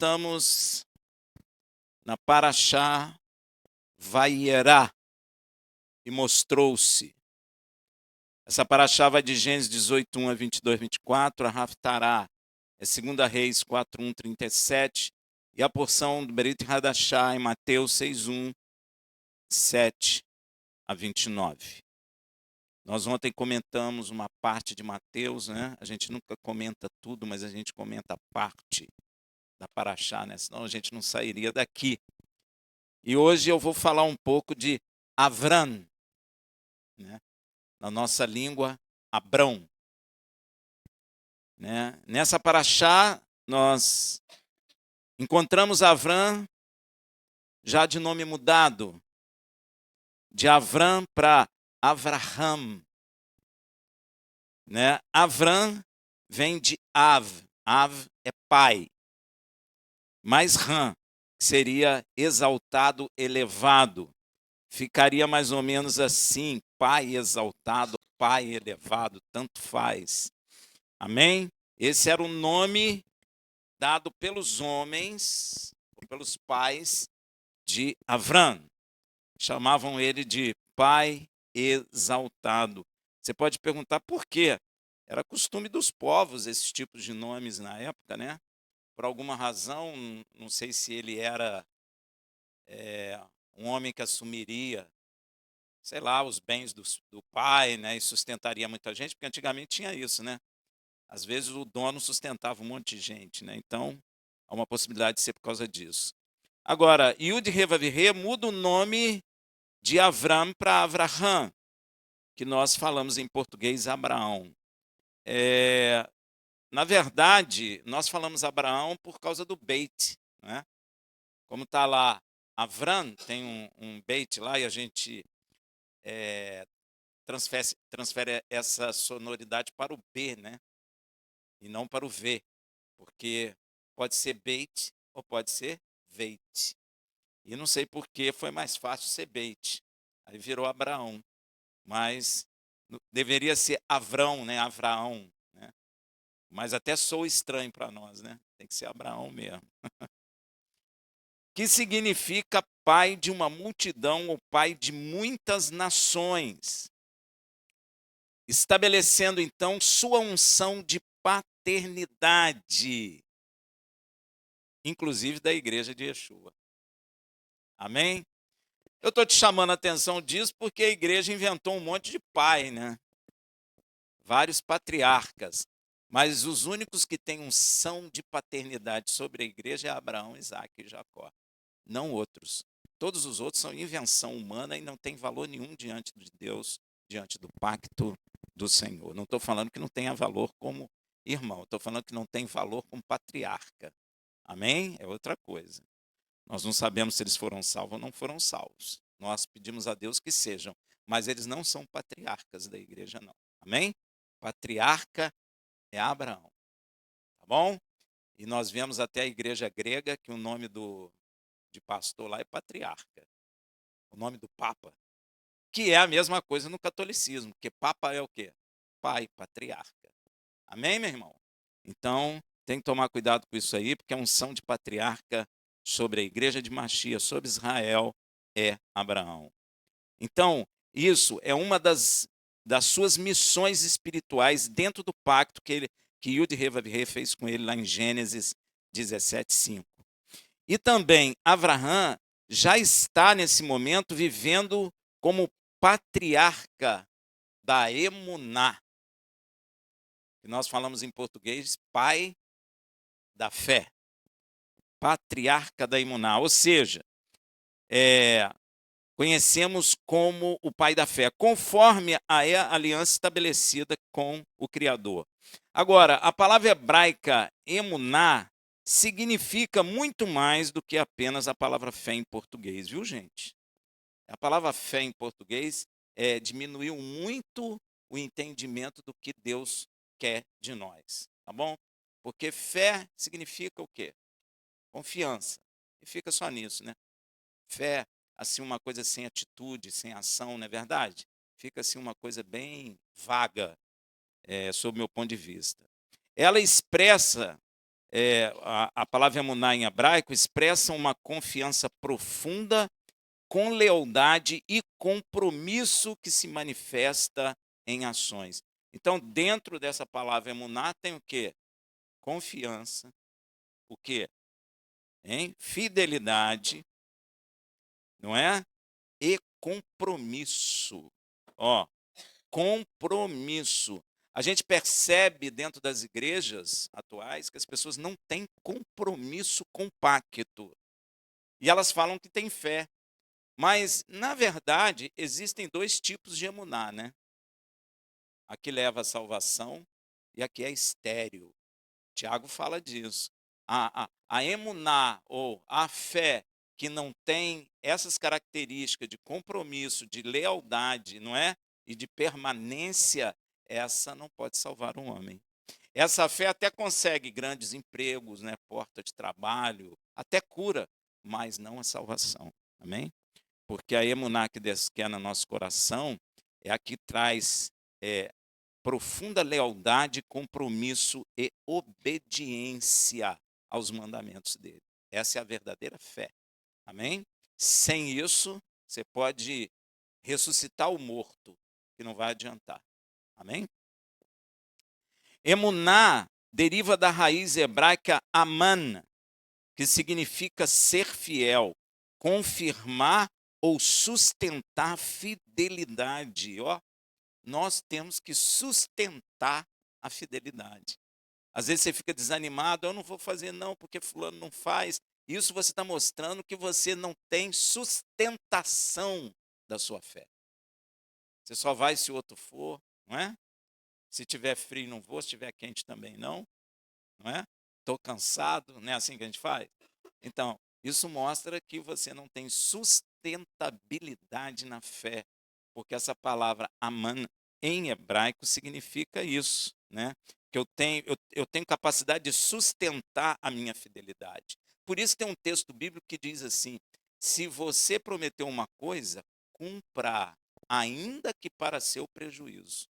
estamos na Parashá Vayera e mostrou-se. Essa Parashá vai de Gênesis 18, 1 a 22, 24, a Haftará é 2 Reis 4, 1, 37, e a porção do Berit Hadashá em Mateus 6, 1, 7 a 29. Nós ontem comentamos uma parte de Mateus, né? A gente nunca comenta tudo, mas a gente comenta parte da Parashá, né? Senão a gente não sairia daqui. E hoje eu vou falar um pouco de Avram, né? Na nossa língua, Abrão. Né? Nessa Parashá, nós encontramos Avram já de nome mudado, de Avram para Avraham. Né? Avram vem de Av. Av é pai. Mais Ram, que seria exaltado, elevado. Ficaria mais ou menos assim, pai exaltado, pai elevado, tanto faz. Amém? Esse era o nome dado pelos homens, ou pelos pais de Avram. Chamavam ele de pai exaltado. Você pode perguntar por quê? Era costume dos povos esses tipos de nomes na época, né? Por alguma razão, não sei se ele era um homem que assumiria, sei lá, os bens do pai, né? E sustentaria muita gente, porque antigamente tinha isso, né? Às vezes o dono sustentava um monte de gente, né? Então, há uma possibilidade de ser por causa disso. Agora, Yud Revavirê muda o nome de Avram para Avraham, que nós falamos em português Abraão. Na verdade, nós falamos Abraão por causa do Beit, né? Como está lá, Avram tem um Beit lá e a gente transfere essa sonoridade para o B, né? E não para o V, porque pode ser Beit ou pode ser Veit. E não sei por que foi mais fácil ser Beit. Aí virou Abraão. Mas deveria ser Avrão, né? Avraão, né? Mas até sou estranho para nós, né? Tem que ser Abraão mesmo. Que significa pai de uma multidão ou pai de muitas nações, estabelecendo então sua unção de paternidade, inclusive da igreja de Yeshua. Amém? Eu estou te chamando a atenção disso porque a igreja inventou um monte de pai, né? Vários patriarcas. Mas os únicos que têm unção de paternidade sobre a igreja é Abraão, Isaac e Jacó. Não outros. Todos os outros são invenção humana e não tem valor nenhum diante de Deus, diante do pacto do Senhor. Não estou falando que não tenha valor como irmão, estou falando que não tem valor como patriarca. Amém? É outra coisa. Nós não sabemos se eles foram salvos ou não foram salvos. Nós pedimos a Deus que sejam, mas eles não são patriarcas da igreja, não. Amém? Patriarca é Abraão. Tá bom? E nós vemos até a igreja grega que o nome de pastor lá é patriarca. O nome do papa. Que é a mesma coisa no catolicismo, porque papa é o quê? Pai, patriarca. Amém, meu irmão? Então, tem que tomar cuidado com isso aí, porque a unção de patriarca sobre a igreja de Machia, sobre Israel, é Abraão. Então, isso é uma das suas missões espirituais dentro do pacto que Yud Revavirê fez com ele lá em Gênesis 17, 5. E também Avraham já está nesse momento vivendo como patriarca da Emuná. Que nós falamos em português, pai da fé. Patriarca da Emuná, ou seja, conhecemos como o pai da fé, conforme a aliança estabelecida com o Criador. Agora, a palavra hebraica emuná significa muito mais do que apenas a palavra fé em português, viu, gente? A palavra fé em português diminuiu muito o entendimento do que Deus quer de nós, tá bom? Porque fé significa o quê? Confiança. E fica só nisso, né? Fé, assim, uma coisa sem atitude, sem ação, não é verdade? Fica assim uma coisa bem vaga, sob o meu ponto de vista. Ela expressa a palavra emuná em hebraico expressa uma confiança profunda, com lealdade e compromisso que se manifesta em ações. Então, dentro dessa palavra emuná tem o quê? Confiança, o quê? Fidelidade, não é? E compromisso. Ó, compromisso. A gente percebe dentro das igrejas atuais que as pessoas não têm compromisso compacto. E elas falam que têm fé. Mas, na verdade, existem dois tipos de emuná, né? A que leva à salvação e a que é estéril. Tiago fala disso. A emuná, ou a fé, que não tem essas características de compromisso, de lealdade, não é? E de permanência, essa não pode salvar um homem. Essa fé até consegue grandes empregos, né? Porta de trabalho, até cura, mas não a salvação. Amém? Porque a emuná que é no nosso coração é a que traz profunda lealdade, compromisso e obediência aos mandamentos dele. Essa é a verdadeira fé. Amém? Sem isso, você pode ressuscitar o morto, que não vai adiantar. Amém? Emuná deriva da raiz hebraica aman, que significa ser fiel, confirmar ou sustentar fidelidade. Ó, nós temos que sustentar a fidelidade. Às vezes você fica desanimado, eu não vou fazer não, porque fulano não faz. Isso você está mostrando que você não tem sustentação da sua fé. Você só vai se o outro for, não é? Se tiver frio não vou, se tiver quente também não é? Estou cansado, não é assim que a gente faz? Então, isso mostra que você não tem sustentabilidade na fé, porque essa palavra aman em hebraico significa isso, né? Que eu tenho capacidade de sustentar a minha fidelidade. Por isso tem um texto bíblico que diz assim: se você prometeu uma coisa, cumpra, ainda que para seu prejuízo.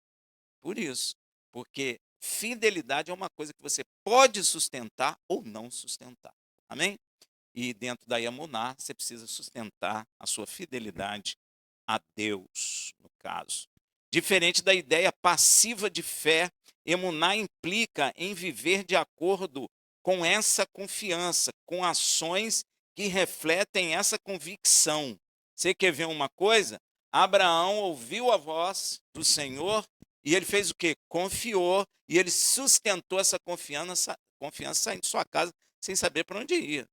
Por isso, porque fidelidade é uma coisa que você pode sustentar ou não sustentar. Amém? E dentro da emuná, você precisa sustentar a sua fidelidade a Deus, no caso. Diferente da ideia passiva de fé, emuná implica em viver de acordo com essa confiança, com ações que refletem essa convicção. Você quer ver uma coisa? Abraão ouviu a voz do Senhor e ele fez o quê? Confiou e ele sustentou essa confiança saindo de sua casa sem saber para onde ia.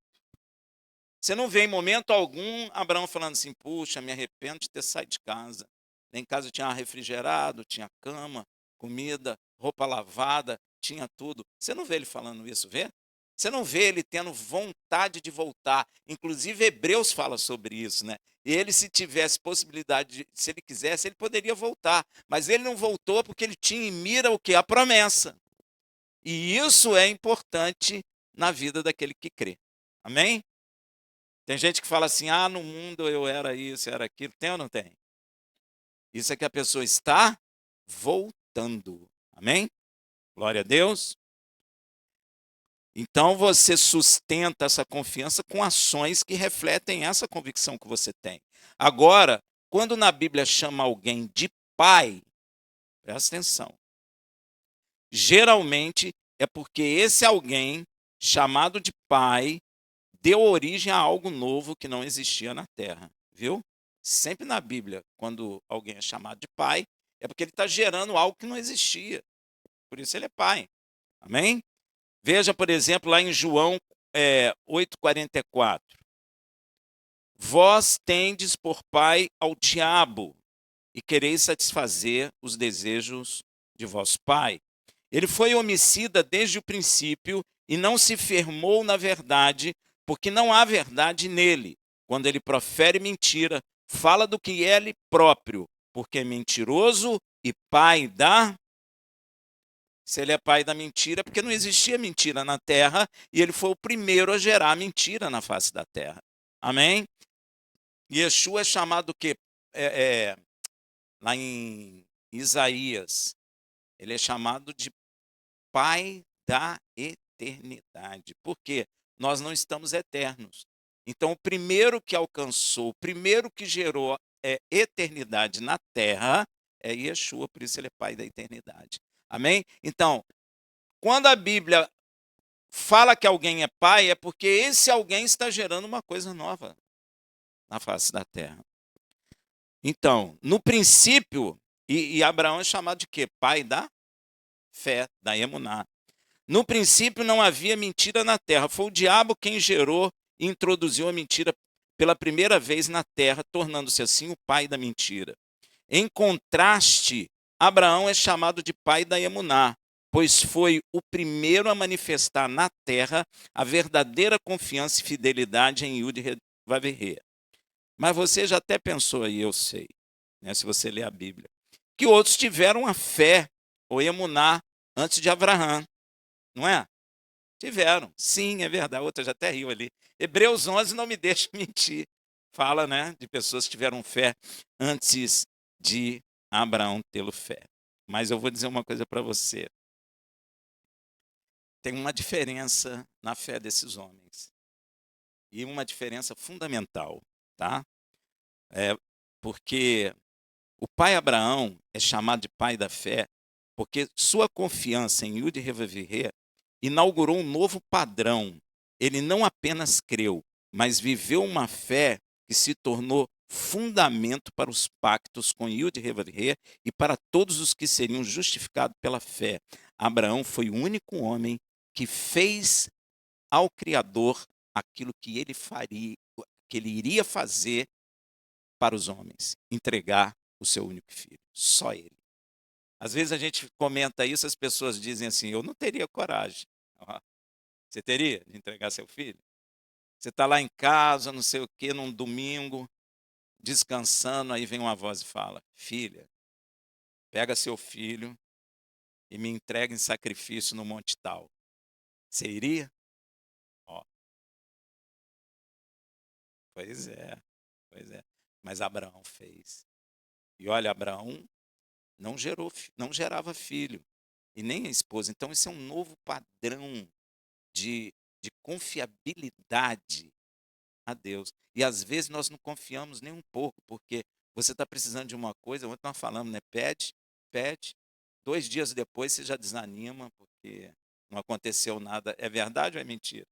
Você não vê em momento algum Abraão falando assim: puxa, me arrependo de ter saído de casa. Em casa tinha refrigerado, tinha cama, comida, roupa lavada, tinha tudo. Você não vê ele falando isso, vê? Você não vê ele tendo vontade de voltar. Inclusive, Hebreus fala sobre isso, né? E ele, se tivesse possibilidade, se ele quisesse, ele poderia voltar. Mas ele não voltou porque ele tinha em mira o quê? A promessa. E isso é importante na vida daquele que crê. Amém? Tem gente que fala assim: ah, no mundo eu era isso, era aquilo. Tem ou não tem? Isso é que a pessoa está voltando. Amém? Glória a Deus. Então você sustenta essa confiança com ações que refletem essa convicção que você tem. Agora, quando na Bíblia chama alguém de pai, presta atenção. Geralmente é porque esse alguém, chamado de pai, deu origem a algo novo que não existia na terra, viu? Sempre na Bíblia, quando alguém é chamado de pai, é porque ele está gerando algo que não existia. Por isso ele é pai. Amém? Veja, por exemplo, lá em João 8,44. Vós tendes por pai ao diabo e quereis satisfazer os desejos de vosso pai. Ele foi homicida desde o princípio e não se firmou na verdade, porque não há verdade nele. Quando ele profere mentira, fala do que é ele próprio, porque é mentiroso e pai da... Se ele é pai da mentira, porque não existia mentira na terra e ele foi o primeiro a gerar mentira na face da terra. Amém? Yeshua é chamado o quê? Lá em Isaías, ele é chamado de pai da eternidade. Por quê? Nós não estamos eternos. Então, o primeiro que alcançou, o primeiro que gerou eternidade na terra é Yeshua, por isso ele é Pai da eternidade. Amém? Então, quando a Bíblia fala que alguém é pai, é porque esse alguém está gerando uma coisa nova na face da terra. Então, no princípio, e Abraão é chamado de quê? Pai da fé, da emuná. No princípio não havia mentira na terra. Foi o diabo quem gerou e introduziu a mentira pela primeira vez na terra, tornando-se assim o pai da mentira. Em contraste, Abraão é chamado de pai da emuná, pois foi o primeiro a manifestar na terra a verdadeira confiança e fidelidade em Yud-Vav-He. Mas você já até pensou aí, eu sei, né, se você ler a Bíblia, que outros tiveram a fé, ou emuná, antes de Abraão, não é? Tiveram, sim, é verdade, a outra já até riu ali. Hebreus 11 não me deixa mentir. Fala, né, de pessoas que tiveram fé antes de Abraão tê-lo fé. Mas eu vou dizer uma coisa para você. Tem uma diferença na fé desses homens. E uma diferença fundamental, tá? Porque o pai Abraão é chamado de pai da fé porque sua confiança em Yud-He inaugurou um novo padrão. Ele não apenas creu, mas viveu uma fé que se tornou fundamento para os pactos com Yud-He e para todos os que seriam justificados pela fé. Abraão foi o único homem que fez ao Criador aquilo que ele faria, que ele iria fazer para os homens, entregar o seu único filho, só ele. Às vezes a gente comenta isso, as pessoas dizem assim, eu não teria coragem. Você teria de entregar seu filho? Você está lá em casa, não sei o quê, num domingo, descansando, aí vem uma voz e fala, filha, pega seu filho e me entrega em sacrifício no monte tal. Você iria? Ó, pois é, pois é. Mas Abraão fez. E olha, Abraão não gerava filho, e nem a esposa. Então, esse é um novo padrão de confiabilidade a Deus. E às vezes nós não confiamos nem um pouco, porque você está precisando de uma coisa, ontem nós falamos, né? Pede, pede, 2 dias depois você já desanima, porque não aconteceu nada. É verdade ou é mentira?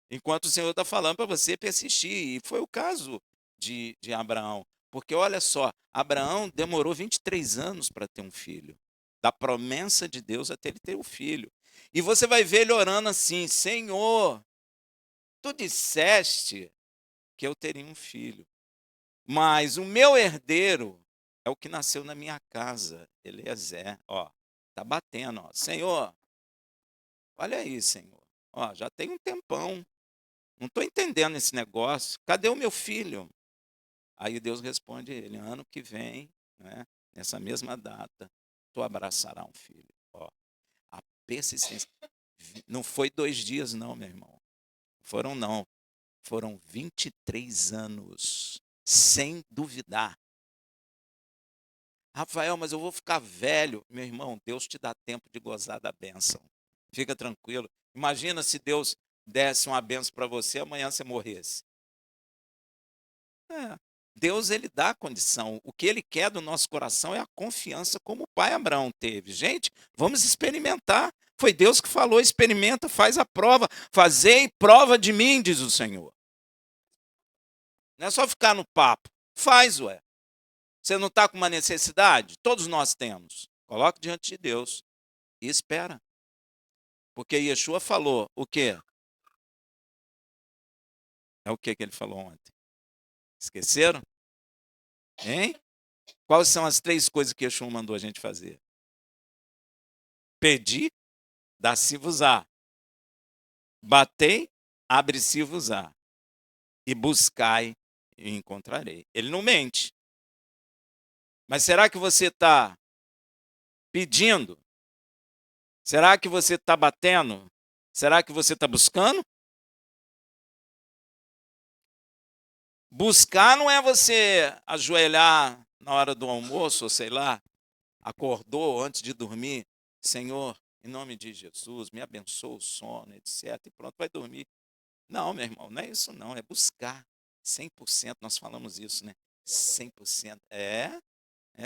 Enquanto o Senhor está falando para você persistir, e foi o caso de Abraão. Porque olha só, Abraão demorou 23 anos para ter um filho. Da promessa de Deus até ele ter o filho. E você vai ver ele orando assim: Senhor, tu disseste que eu teria um filho, mas o meu herdeiro é o que nasceu na minha casa, Eliezer. Ó, tá batendo, ó. Senhor, olha aí, Senhor. Ó, já tem um tempão. Não estou entendendo esse negócio. Cadê o meu filho? Aí Deus responde a ele: ano que vem, né, nessa mesma data, tu abraçarás um filho. Ó, a persistência. Não foi 2 dias, não, meu irmão. Foram, não. Foram 23 anos, sem duvidar. Rafael, mas eu vou ficar velho. Meu irmão, Deus te dá tempo de gozar da bênção. Fica tranquilo. Imagina se Deus desse uma bênção para você, amanhã você morresse. Deus, ele dá a condição. O que ele quer do nosso coração é a confiança como o pai Abraão teve. Gente, vamos experimentar. Foi Deus que falou, experimenta, faz a prova. Fazei prova de mim, diz o Senhor. Não é só ficar no papo. Faz, ué. Você não está com uma necessidade? Todos nós temos. Coloque diante de Deus e espera. Porque Yeshua falou o quê? É o que ele falou ontem? Esqueceram? Hein? Quais são as 3 coisas que Yeshua mandou a gente fazer? Pedir, dá-se-vos-á. Batei, abre-se-vos-á. E buscai, e encontrarei. Ele não mente. Mas será que você está pedindo? Será que você está batendo? Será que você está buscando? Buscar não é você ajoelhar na hora do almoço, ou sei lá, acordou antes de dormir. Senhor, em nome de Jesus, me abençoa o sono, etc. E pronto, vai dormir. Não, meu irmão, não é isso não, é buscar 100%, nós falamos isso, né? 100%.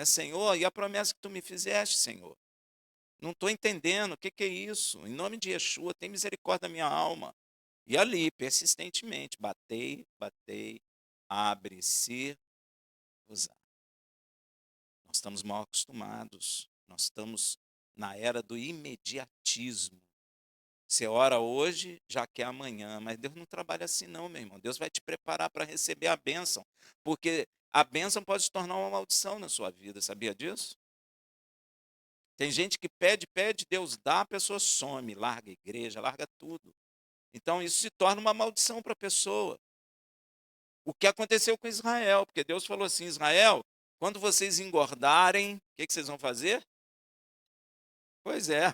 Senhor, e a promessa que tu me fizeste, Senhor? Não estou entendendo, o que é isso? Em nome de Yeshua, tem misericórdia da minha alma. E ali, persistentemente, batei, abre-se, usar. Nós estamos mal acostumados, nós estamos na era do imediatismo. Você ora hoje, já quer amanhã, mas Deus não trabalha assim não, meu irmão. Deus vai te preparar para receber a bênção, porque a bênção pode se tornar uma maldição na sua vida, sabia disso? Tem gente que pede, Deus dá, a pessoa some, larga a igreja, larga tudo. Então isso se torna uma maldição para a pessoa. O que aconteceu com Israel, porque Deus falou assim, Israel, quando vocês engordarem, o que vocês vão fazer? Pois é,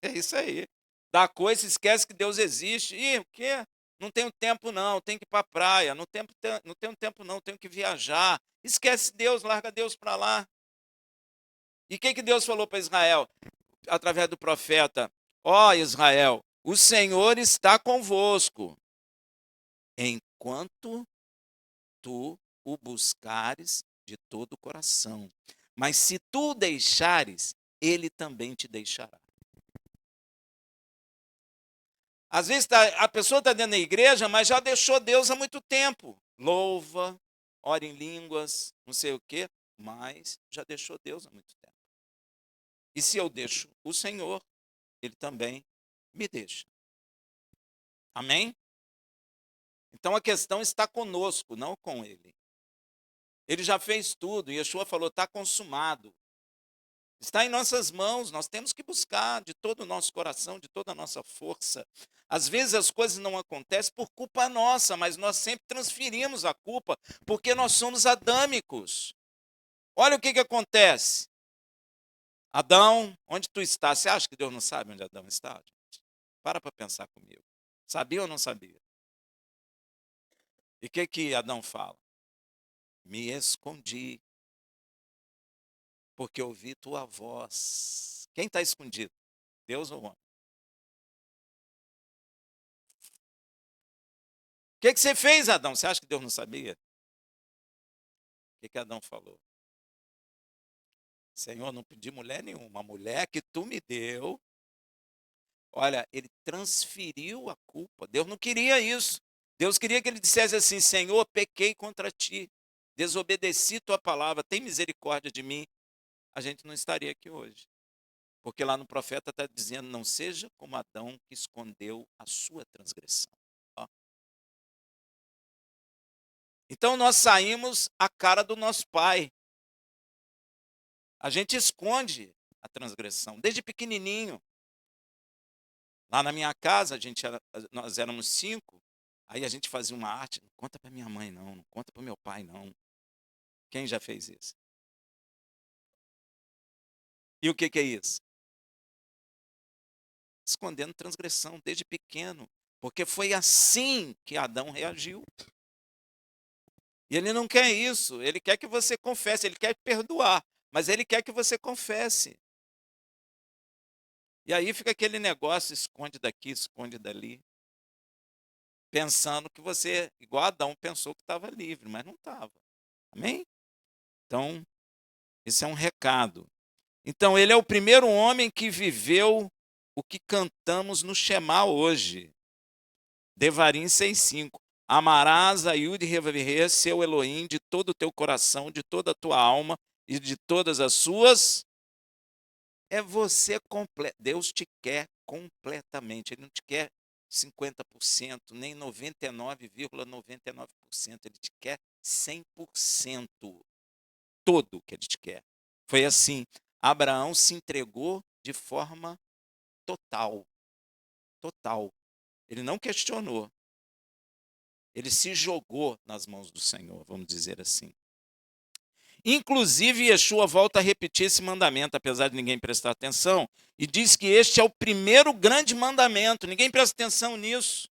é isso aí. Dá coisa, esquece que Deus existe. Ih, o quê? Não tenho tempo não, tenho que ir para a praia. Não tenho tempo não, tenho que viajar. Esquece Deus, larga Deus para lá. E o que Deus falou para Israel? Através do profeta, ó Israel, o Senhor está convosco, enquanto tu o buscares de todo o coração. Mas se tu o deixares, ele também te deixará. Às vezes a pessoa está dentro da igreja, mas já deixou Deus há muito tempo. Louva, ora em línguas, não sei o quê, mas já deixou Deus há muito tempo. E se eu deixo o Senhor, ele também me deixa. Amém? Então a questão está conosco, não com ele. Ele já fez tudo, e Yeshua falou, está consumado. Está em nossas mãos, nós temos que buscar de todo o nosso coração, de toda a nossa força. Às vezes as coisas não acontecem por culpa nossa, mas nós sempre transferimos a culpa porque nós somos adâmicos. Olha o que acontece. Adão, onde tu estás? Você acha que Deus não sabe onde Adão está? Gente? Para pensar comigo. Sabia ou não sabia? E o que Adão fala? Me escondi, porque ouvi tua voz. Quem está escondido? Deus ou o homem? O que você fez, Adão? Você acha que Deus não sabia? O que Adão falou? Senhor, não pedi mulher nenhuma. A mulher que tu me deu, olha, ele transferiu a culpa. Deus não queria isso. Deus queria que ele dissesse assim, Senhor, pequei contra ti, desobedeci tua palavra, tem misericórdia de mim. A gente não estaria aqui hoje. Porque lá no profeta está dizendo, não seja como Adão que escondeu a sua transgressão. Ó. Então nós saímos a cara do nosso pai. A gente esconde a transgressão, desde pequenininho. Lá na minha casa, nós éramos 5, aí a gente fazia uma arte, não conta para minha mãe não, não conta para meu pai não. Quem já fez isso? E o que é isso? Escondendo transgressão desde pequeno, porque foi assim que Adão reagiu. E ele não quer isso, ele quer que você confesse, ele quer perdoar, mas ele quer que você confesse. E aí fica aquele negócio, esconde daqui, esconde dali, pensando que você, igual Adão, pensou que estava livre, mas não estava. Amém? Então, esse é um recado. Então, ele é o primeiro homem que viveu o que cantamos no Shema hoje. Devarim 6,5. Amarás a Yud Revavirê, seu Elohim, de todo o teu coração, de toda a tua alma e de todas as suas. É você completo. Deus te quer completamente. Ele não te quer 50%, nem 99,99%. Ele te quer 100%. Todo que ele te quer. Foi assim. Abraão se entregou de forma total. Total. Ele não questionou. Ele se jogou nas mãos do Senhor, vamos dizer assim. Inclusive, Yeshua volta a repetir esse mandamento, apesar de ninguém prestar atenção, e diz que este é o primeiro grande mandamento. Ninguém presta atenção nisso.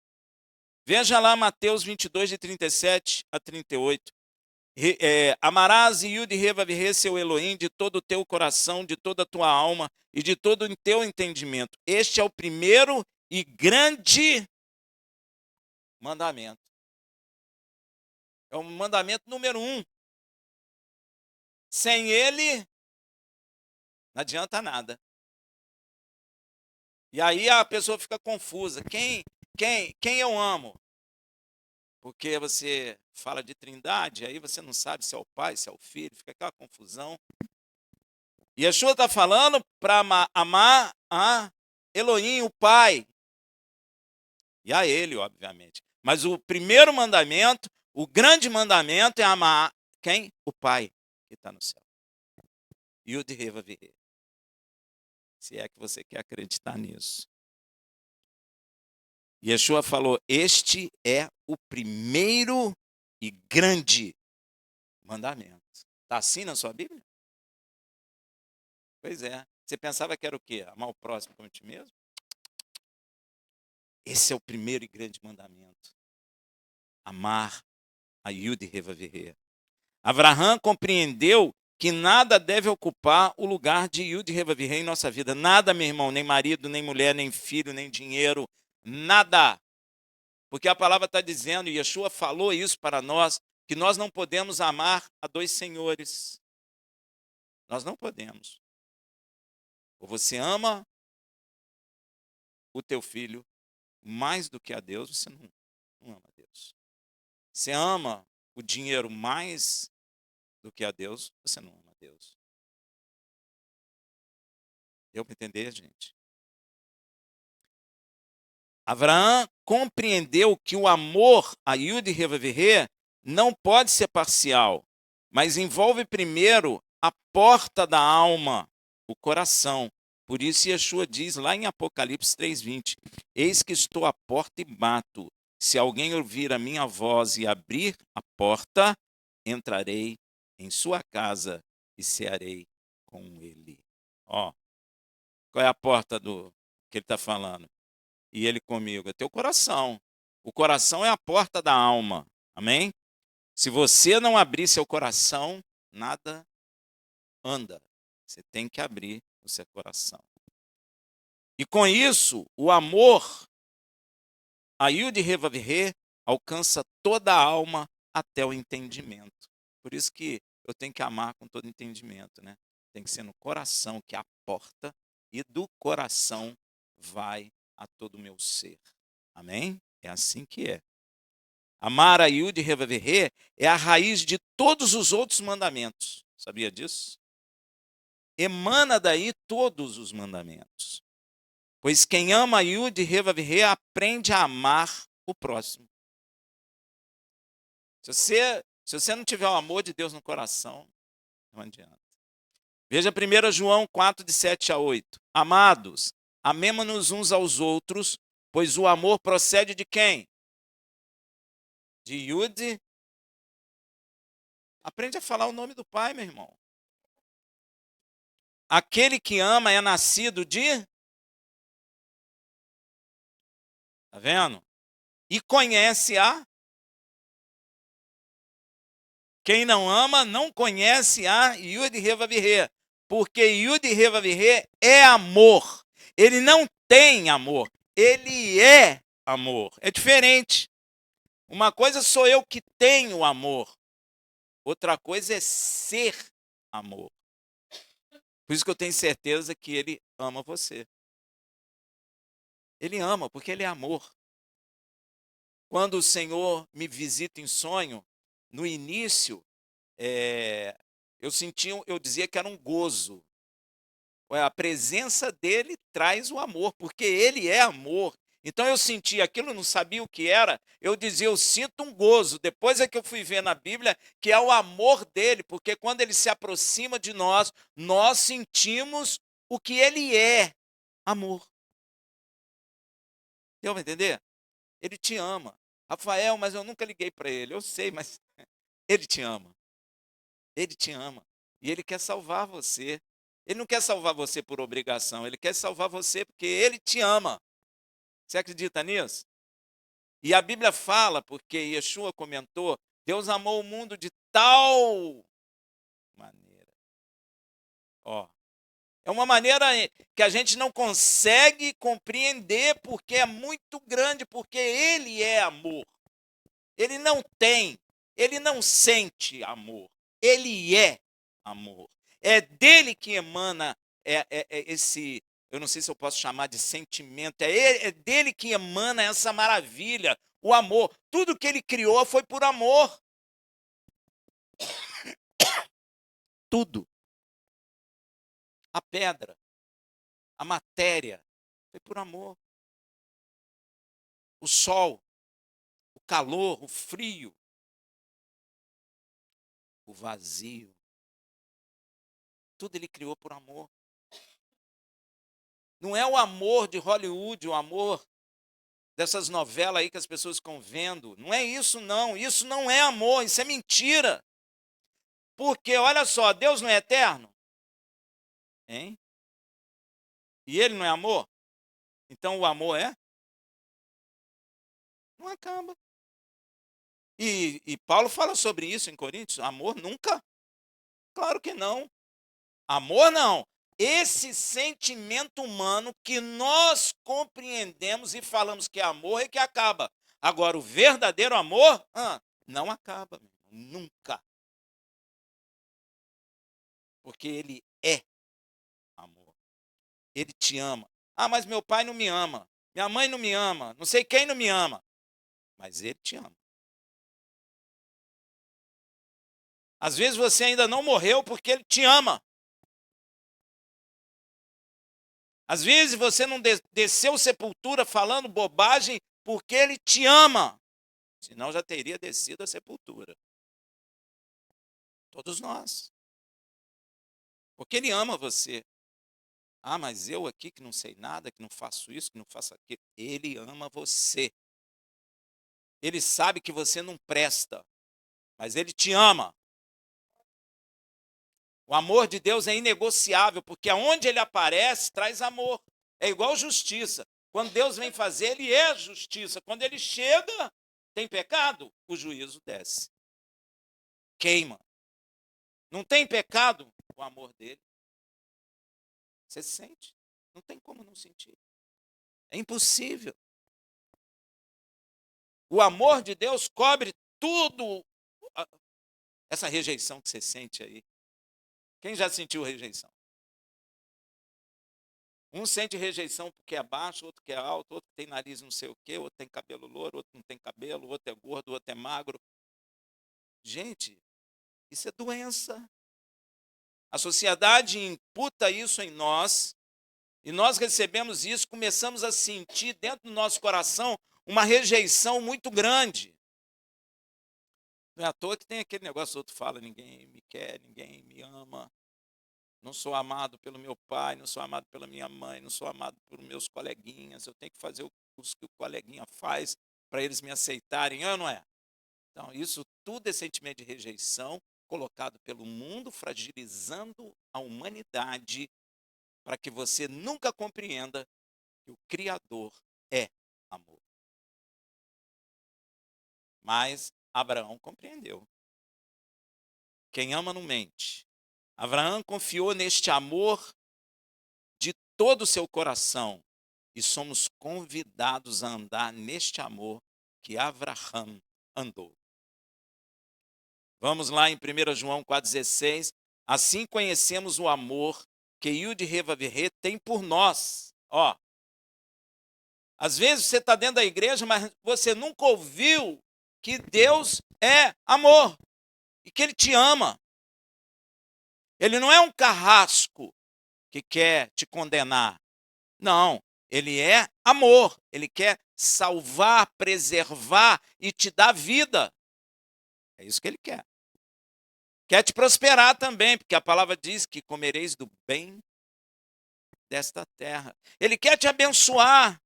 Veja lá Mateus 22, de 37 a 38. Amarás Yud Revavirê, seu Elohim, de todo o teu coração, de toda a tua alma e de todo o teu entendimento. Este é o primeiro e grande mandamento. É o mandamento número 1. Sem ele, não adianta nada. E aí a pessoa fica confusa. Quem eu amo? Porque você fala de trindade, aí você não sabe se é o pai, se é o filho, fica aquela confusão. E Yeshua está falando para amar a Elohim, o Pai. E a ele, obviamente. Mas o primeiro mandamento, o grande mandamento é amar quem? O Pai que está no céu. Yud Revavirê. Se é que você quer acreditar nisso. Yeshua falou, este é o primeiro e grande mandamento. Está assim na sua Bíblia? Pois é. Você pensava que era o quê? Amar o próximo como a ti mesmo? Esse é o primeiro e grande mandamento. Amar a Yud Revavirê. Abraham compreendeu que nada deve ocupar o lugar de Yud Revavirê em nossa vida. Nada, meu irmão, nem marido, nem mulher, nem filho, nem dinheiro, nada. Porque a palavra está dizendo, e Yeshua falou isso para nós, que nós não podemos amar a dois senhores. Nós não podemos. Ou você ama o teu filho mais do que a Deus, você não ama a Deus. Você ama o dinheiro mais do que a Deus, você não ama a Deus. Deu para entender, gente? Abraão compreendeu que o amor a Yud Revavirê não pode ser parcial, mas envolve primeiro a porta da alma, o coração. Por isso Yeshua diz lá em Apocalipse 3:20, eis que estou à porta e bato. Se alguém ouvir a minha voz e abrir a porta, entrarei em sua casa e cearei com ele. Ó, qual é a porta do que ele está falando? E ele comigo, é teu coração. O coração é a porta da alma. Amém? Se você não abrir seu coração, nada anda. Você tem que abrir o seu coração. E com isso, o amor a Yud Revavirê alcança toda a alma até o entendimento. Por isso que eu tenho que amar com todo entendimento, né? Tem que ser no coração, que é a porta, e do coração vai a todo o meu ser. Amém? É assim que é. Amar a Yud Revavirê é a raiz de todos os outros mandamentos. Sabia disso? Emana daí todos os mandamentos. Pois quem ama a Yud Revavirê aprende a amar o próximo. Se você não tiver o amor de Deus no coração, não adianta. Veja 1 João 4, de 7 a 8. Amados, amemo-nos uns aos outros, pois o amor procede de quem? De Yud. Aprende a falar o nome do Pai, meu irmão. Aquele que ama é nascido de... Tá vendo? E conhece a... Quem não ama não conhece a Yud Revavirê. Porque Yud Revavirê é amor. Ele não tem amor. Ele é amor. É diferente. Uma coisa sou eu que tenho amor. Outra coisa é ser amor. Por isso que eu tenho certeza que ele ama você. Ele ama, porque ele é amor. Quando o Senhor me visita em sonho, no início, eu dizia que era um gozo. A presença dele traz o amor, porque ele é amor. Então eu sentia aquilo, não sabia o que era, eu dizia, eu sinto um gozo. Depois é que eu fui ver na Bíblia que é o amor dele, porque quando ele se aproxima de nós, nós sentimos o que ele é, amor. Deu para entender? Ele te ama. Rafael, mas eu nunca liguei para ele. Eu sei, mas ele te ama. Ele te ama. E ele quer salvar você. Ele não quer salvar você por obrigação. Ele quer salvar você porque ele te ama. Você acredita nisso? E a Bíblia fala, porque Yeshua comentou, Deus amou o mundo de tal maneira. É uma maneira que a gente não consegue compreender porque é muito grande, porque ele é amor. Ele não sente amor. Ele é amor. É dele que emana esse, eu não sei se eu posso chamar de sentimento, é dele que emana essa maravilha, o amor. Tudo que ele criou foi por amor. Tudo. A pedra, a matéria, foi por amor. O sol, o calor, o frio, o vazio. Tudo ele criou por amor. Não é o amor de Hollywood, o amor dessas novelas aí que as pessoas ficam vendo. Não é isso, não. Isso não é amor, isso é mentira. Porque, olha só, Deus não é eterno? Hein? E ele não é amor? Então o amor é? Não acaba. E Paulo fala sobre isso em Coríntios. Amor nunca? Claro que não. Amor não. Esse sentimento humano que nós compreendemos e falamos que é amor é que acaba. Agora, o verdadeiro amor não acaba, nunca. Porque ele é amor. Ele te ama. Mas meu pai não me ama. Minha mãe não me ama. Não sei quem não me ama. Mas ele te ama. Às vezes você ainda não morreu porque ele te ama. Às vezes você não desceu sepultura falando bobagem porque ele te ama. Senão já teria descido a sepultura. Todos nós. Porque ele ama você. Mas eu aqui que não sei nada, que não faço isso, que não faço aquilo. Ele ama você. Ele sabe que você não presta, mas ele te ama. O amor de Deus é inegociável, porque aonde ele aparece, traz amor. É igual justiça. Quando Deus vem fazer, ele é justiça. Quando ele chega, tem pecado, o juízo desce. Queima. Não tem pecado, o amor dele. Você sente? Não tem como não sentir. É impossível. O amor de Deus cobre tudo. Essa rejeição que você sente aí. Quem já sentiu rejeição? Um sente rejeição porque é baixo, outro que é alto, outro tem nariz não sei o quê, outro tem cabelo louro, outro não tem cabelo, outro é gordo, outro é magro. Gente, isso é doença. A sociedade imputa isso em nós, e nós recebemos isso, começamos a sentir dentro do nosso coração uma rejeição muito grande. Não é à toa que tem aquele negócio, o outro fala, ninguém me quer, ninguém me ama. Não sou amado pelo meu pai, não sou amado pela minha mãe, não sou amado por meus coleguinhas. Eu tenho que fazer o que o coleguinha faz para eles me aceitarem, ou não é? Então, isso tudo é sentimento de rejeição colocado pelo mundo, fragilizando a humanidade para que você nunca compreenda que o Criador é amor. Mas Abraão compreendeu. Quem ama não mente. Abraão confiou neste amor de todo o seu coração e somos convidados a andar neste amor que Abraão andou. Vamos lá em 1 João 4,16. Assim conhecemos o amor que Yud Revavirê tem por nós. Às vezes você está dentro da igreja, mas você nunca ouviu que Deus é amor e que Ele te ama. Ele não é um carrasco que quer te condenar. Não, Ele é amor. Ele quer salvar, preservar e te dar vida. É isso que Ele quer. Quer te prosperar também, porque a palavra diz que comereis do bem desta terra. Ele quer te abençoar.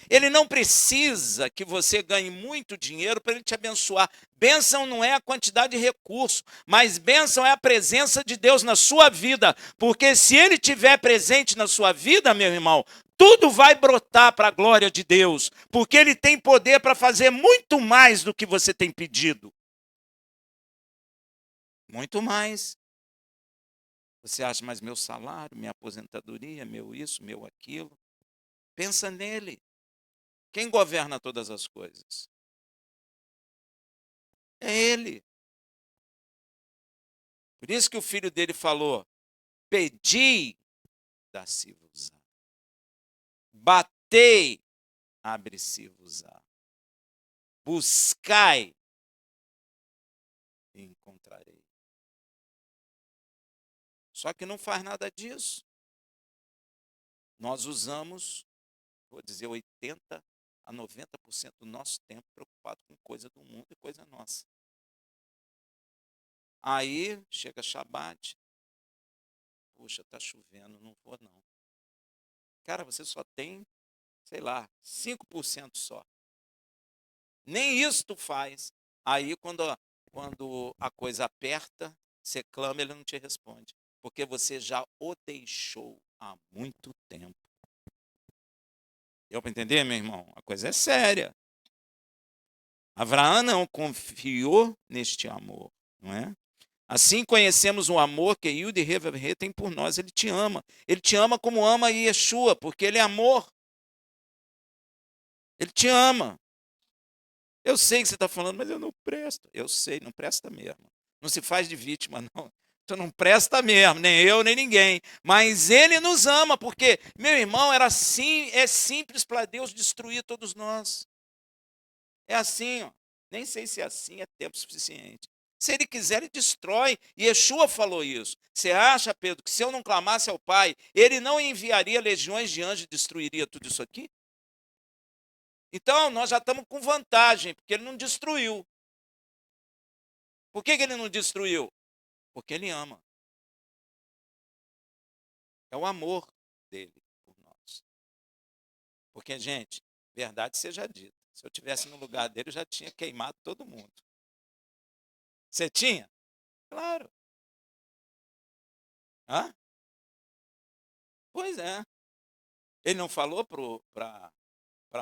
Ele não precisa que você ganhe muito dinheiro para ele te abençoar. Bênção não é a quantidade de recurso, mas bênção é a presença de Deus na sua vida. Porque se ele estiver presente na sua vida, meu irmão, tudo vai brotar para a glória de Deus. Porque ele tem poder para fazer muito mais do que você tem pedido. Muito mais. Você acha, mas meu salário, minha aposentadoria, meu isso, meu aquilo. Pensa nele. Quem governa todas as coisas? É ele. Por isso que o filho dele falou: pedi, dá-se-vos-á. Batei, abre-se-vos-á. Buscai, e encontrarei. Só que não faz nada disso. Nós usamos, vou dizer, 80% a 90% do nosso tempo preocupado com coisa do mundo e coisa nossa. Aí chega Shabat, puxa, está chovendo, não vou não. Cara, você só tem, sei lá, 5% só. Nem isso tu faz. Aí quando a coisa aperta, você clama, ele não te responde. Porque você já o deixou há muito tempo. Deu para entender, meu irmão? A coisa é séria. Abraão não confiou neste amor, não é? Assim conhecemos o amor que Yud e Rev tem por nós. Ele te ama. Ele te ama como ama Yeshua, porque ele é amor. Ele te ama. Eu sei que você está falando, mas eu não presto. Eu sei, não presta mesmo. Não se faz de vítima, não. Tu não presta mesmo, nem eu, nem ninguém. Mas ele nos ama, porque, meu irmão, era assim, é simples para Deus destruir todos nós. É assim, ó. Nem sei se é assim, é tempo suficiente. Se ele quiser, ele destrói. E Yeshua falou isso. Você acha, Pedro, que se eu não clamasse ao Pai, ele não enviaria legiões de anjos e destruiria tudo isso aqui? Então, nós já estamos com vantagem, porque ele não destruiu. Por que ele não destruiu? Porque ele ama. É o amor dele por nós. Porque, gente, verdade seja dita. Se eu tivesse no lugar dele, eu já tinha queimado todo mundo. Você tinha? Claro. Hã? Pois é. Ele não falou para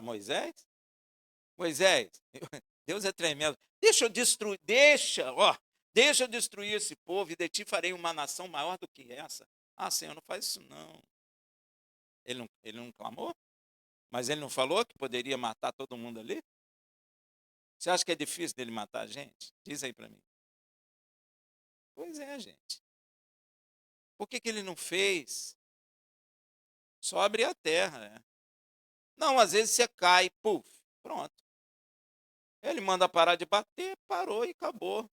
Moisés? Moisés, Deus é tremendo. Deixa eu destruir, deixa eu destruir esse povo e de ti farei uma nação maior do que essa. Ah, Senhor, não faz isso não. Ele não clamou? Mas ele não falou que poderia matar todo mundo ali? Você acha que é difícil dele matar a gente? Diz aí para mim. Pois é, gente. Por que ele não fez? Só abrir a terra, né? Não, às vezes você cai, puf, pronto. Ele manda parar de bater, parou e acabou.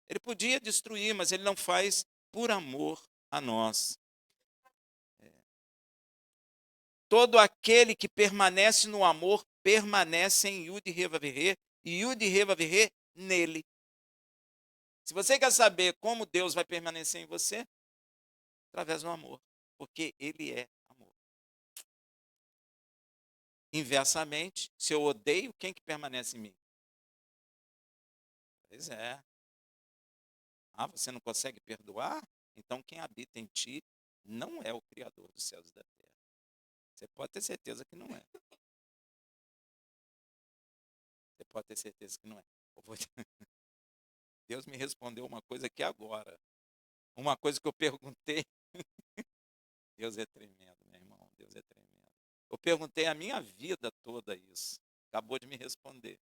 Ele podia destruir, mas ele não faz por amor a nós. Todo aquele que permanece no amor, permanece em Yud Revavirê, e Yud Revavirê nele. Se você quer saber como Deus vai permanecer em você, através do amor, porque ele é amor. Inversamente, se eu odeio, quem que permanece em mim? Pois é. Ah, você não consegue perdoar? Então quem habita em ti não é o Criador dos céus e da terra. Você pode ter certeza que não é. Você pode ter certeza que não é. Deus me respondeu uma coisa aqui agora. Uma coisa que eu perguntei. Deus é tremendo, meu irmão. Deus é tremendo. Eu perguntei a minha vida toda isso. Acabou de me responder.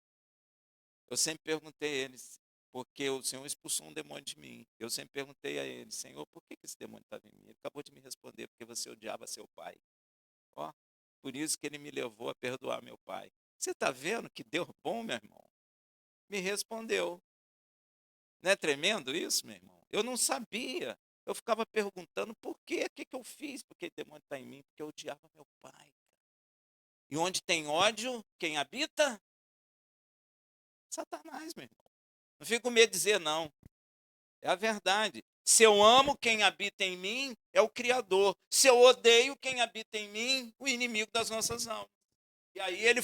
Eu sempre perguntei a eles, porque o Senhor expulsou um demônio de mim. Eu sempre perguntei a ele, Senhor, por que esse demônio estava em mim? Ele acabou de me responder, porque você odiava seu pai. Ó, por isso que ele me levou a perdoar meu pai. Você está vendo que Deus bom, meu irmão? Me respondeu. Não é tremendo isso, meu irmão? Eu não sabia. Eu ficava perguntando por quê? O que eu fiz? Porque o demônio está em mim, porque eu odiava meu pai. E onde tem ódio, quem habita? Satanás, meu irmão. Não fico com medo de dizer não. É a verdade. Se eu amo quem habita em mim, é o Criador. Se eu odeio quem habita em mim, o inimigo das nossas almas. E aí ele.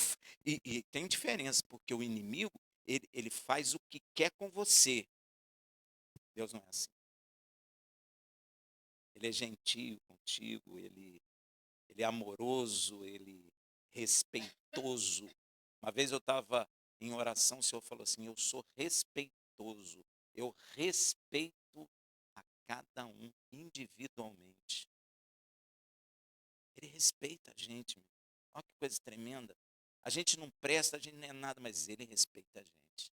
E tem diferença, porque o inimigo, ele faz o que quer com você. Deus não é assim. Ele é gentil contigo, ele é amoroso, ele é respeitoso. Uma vez eu estava em oração, o Senhor falou assim: eu sou respeitoso. Eu respeito a cada um individualmente. Ele respeita a gente. Olha que coisa tremenda. A gente não presta, a gente não é nada, mas ele respeita a gente.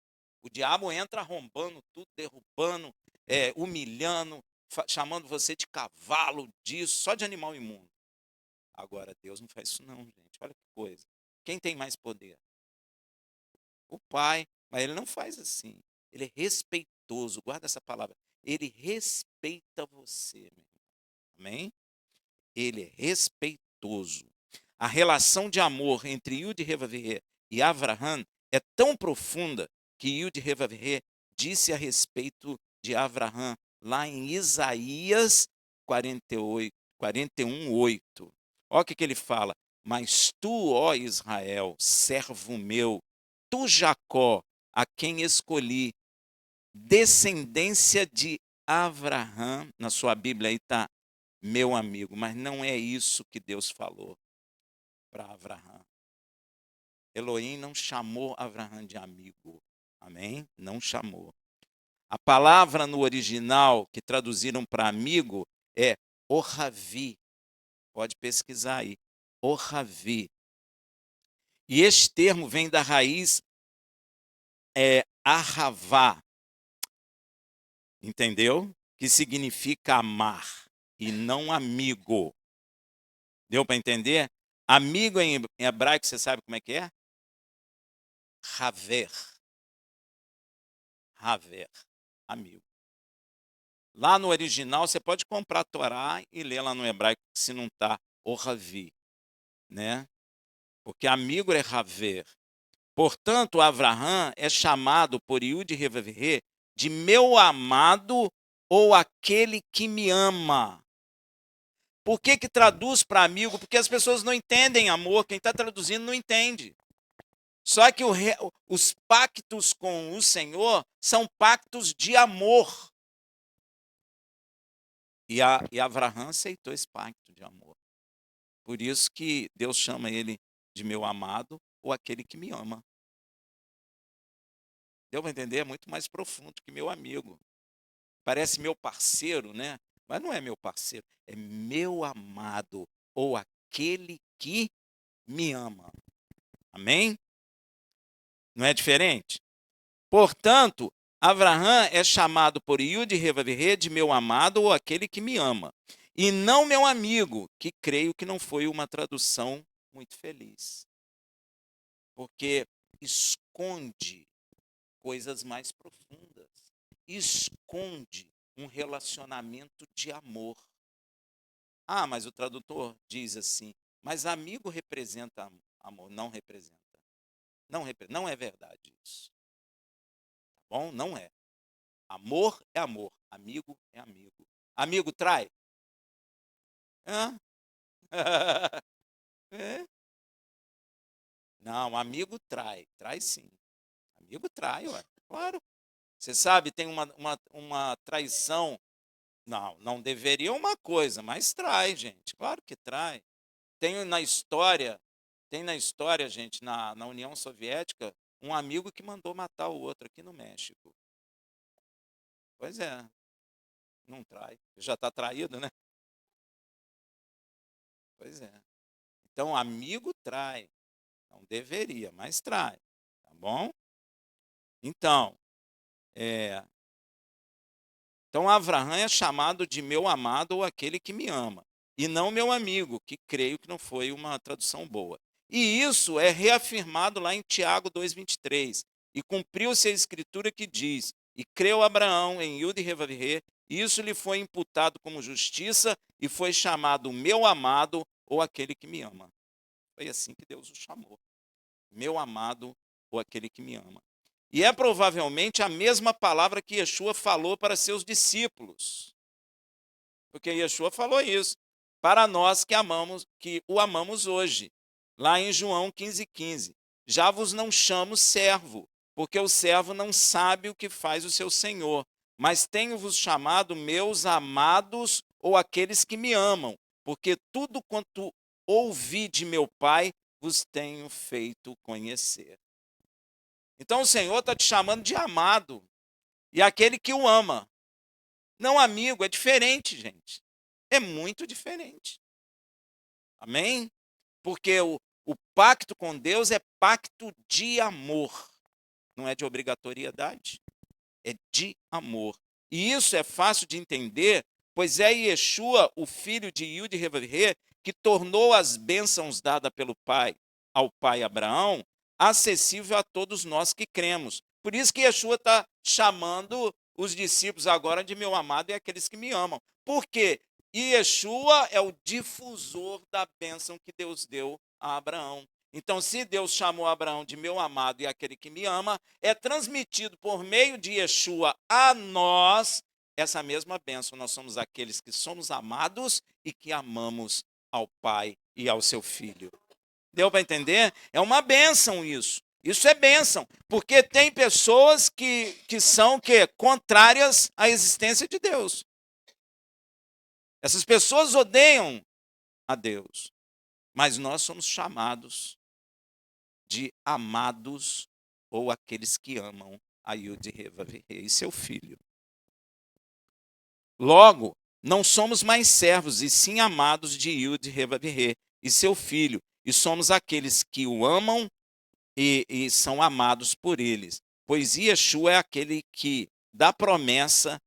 O diabo entra arrombando tudo, derrubando, humilhando, chamando você de cavalo, disso, só de animal imundo. Agora, Deus não faz isso não, gente. Olha que coisa. Quem tem mais poder? O Pai. Mas ele não faz assim. Ele é respeitoso. Guarda essa palavra. Ele respeita você, meu irmão. Amém? Ele é respeitoso. A relação de amor entre Yud Revavirê e Avraham é tão profunda que Yud Revavirê disse a respeito de Avraham lá em Isaías 41:8. Olha o que ele fala. Mas tu, ó Israel, servo meu, tu Jacó, a quem escolhi, descendência de Avraham, na sua Bíblia aí está meu amigo, mas não é isso que Deus falou para Avraham. Elohim não chamou Avraham de amigo. Amém? Não chamou. A palavra no original que traduziram para amigo é Ohavi. Pode pesquisar aí. Ohavi. E este termo vem da raiz Ahavá. Entendeu? Que significa amar e não amigo. Deu para entender? Amigo em hebraico, você sabe como é que é? Haver. Haver. Amigo. Lá no original, você pode comprar a Torá e ler lá no hebraico, se não está, Ohavi, né? Porque amigo é Haver. Portanto, Avraham é chamado por Yud Revavirê de meu amado ou aquele que me ama. Por que traduz para amigo? Porque as pessoas não entendem amor, quem está traduzindo não entende. Só que os pactos com o Senhor são pactos de amor. E Avraham aceitou esse pacto de amor. Por isso que Deus chama ele de meu amado ou aquele que me ama. Deu para entender? É muito mais profundo que meu amigo. Parece meu parceiro, né? Mas não é meu parceiro, é meu amado ou aquele que me ama. Amém? Não é diferente? Portanto, Avraham é chamado por Yud Revavirê de meu amado ou aquele que me ama. E não meu amigo, que creio que não foi uma tradução muito feliz. Porque esconde coisas mais profundas. Esconde um relacionamento de amor. Ah, mas o tradutor diz assim, mas amigo representa amor. Não representa. Não é verdade isso. Tá bom? Não é. Amor é amor. Amigo é amigo. Amigo trai? Hã? É? Não, amigo trai. Trai sim. Amigo trai, ué. Claro. Você sabe, tem uma traição. Não deveria uma coisa, mas trai, gente. Claro que trai. Tem na história, gente, na União Soviética, um amigo que mandou matar o outro aqui no México. Pois é, não trai. Já está traído, né? Pois é. Então, amigo trai. Não deveria, mas trai. Tá bom? Então, Avraham é chamado de meu amado ou aquele que me ama, e não meu amigo, que creio que não foi uma tradução boa. E isso é reafirmado lá em Tiago 2,23. E cumpriu-se a escritura que diz, e creu Abraão em Yud Revavirê, isso lhe foi imputado como justiça, e foi chamado meu amado ou aquele que me ama. Foi assim que Deus o chamou. Meu amado ou aquele que me ama. E é provavelmente a mesma palavra que Yeshua falou para seus discípulos. Porque Yeshua falou isso para nós que o amamos hoje. Lá em João 15,15. Já vos não chamo servo, porque o servo não sabe o que faz o seu senhor. Mas tenho-vos chamado meus amados ou aqueles que me amam, porque tudo quanto ouvi de meu Pai vos tenho feito conhecer. Então o Senhor está te chamando de amado. e aquele que o ama. Não amigo, é diferente, gente. É muito diferente. Amém? Porque o pacto com Deus é pacto de amor. Não é de obrigatoriedade, é de amor. E isso é fácil de entender, pois é Yeshua, o filho de Yud Revavirê, que tornou as bênçãos dadas pelo Pai ao pai Abraão acessível a todos nós que cremos. Por isso que Yeshua está chamando os discípulos agora de meu amado e aqueles que me amam. Por quê? Yeshua é o difusor da bênção que Deus deu a Abraão. Então, se Deus chamou Abraão de meu amado e aquele que me ama, é transmitido por meio de Yeshua a nós essa mesma bênção. Nós somos aqueles que somos amados e que amamos ao Pai e ao seu Filho. Deu para entender? É uma bênção isso. Isso é bênção, porque tem pessoas que são contrárias à existência de Deus. Essas pessoas odeiam a Deus, mas nós somos chamados de amados ou aqueles que amam a Yud Revavirê e seu filho. Logo, não somos mais servos, e sim amados de Yud Revavirê e seu filho, e somos aqueles que o amam e são amados por eles. Pois Yeshua é aquele que dá promessa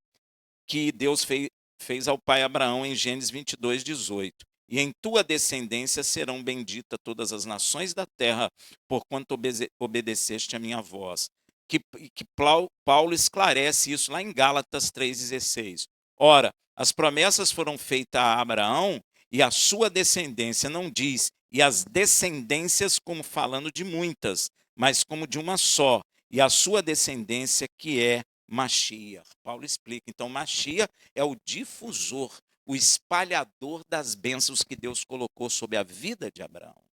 que Deus fez ao pai Abraão em Gênesis 22, 18. E em tua descendência serão benditas todas as nações da terra, porquanto obedeceste a minha voz. Que Paulo esclarece isso lá em Gálatas 3,16. Ora, as promessas foram feitas a Abraão e a sua descendência, não diz, e as descendências como falando de muitas, mas como de uma só, e a sua descendência que é Mashiach. Paulo explica. Então, Mashiach é o difusor, o espalhador das bênçãos que Deus colocou sobre a vida de Abraão.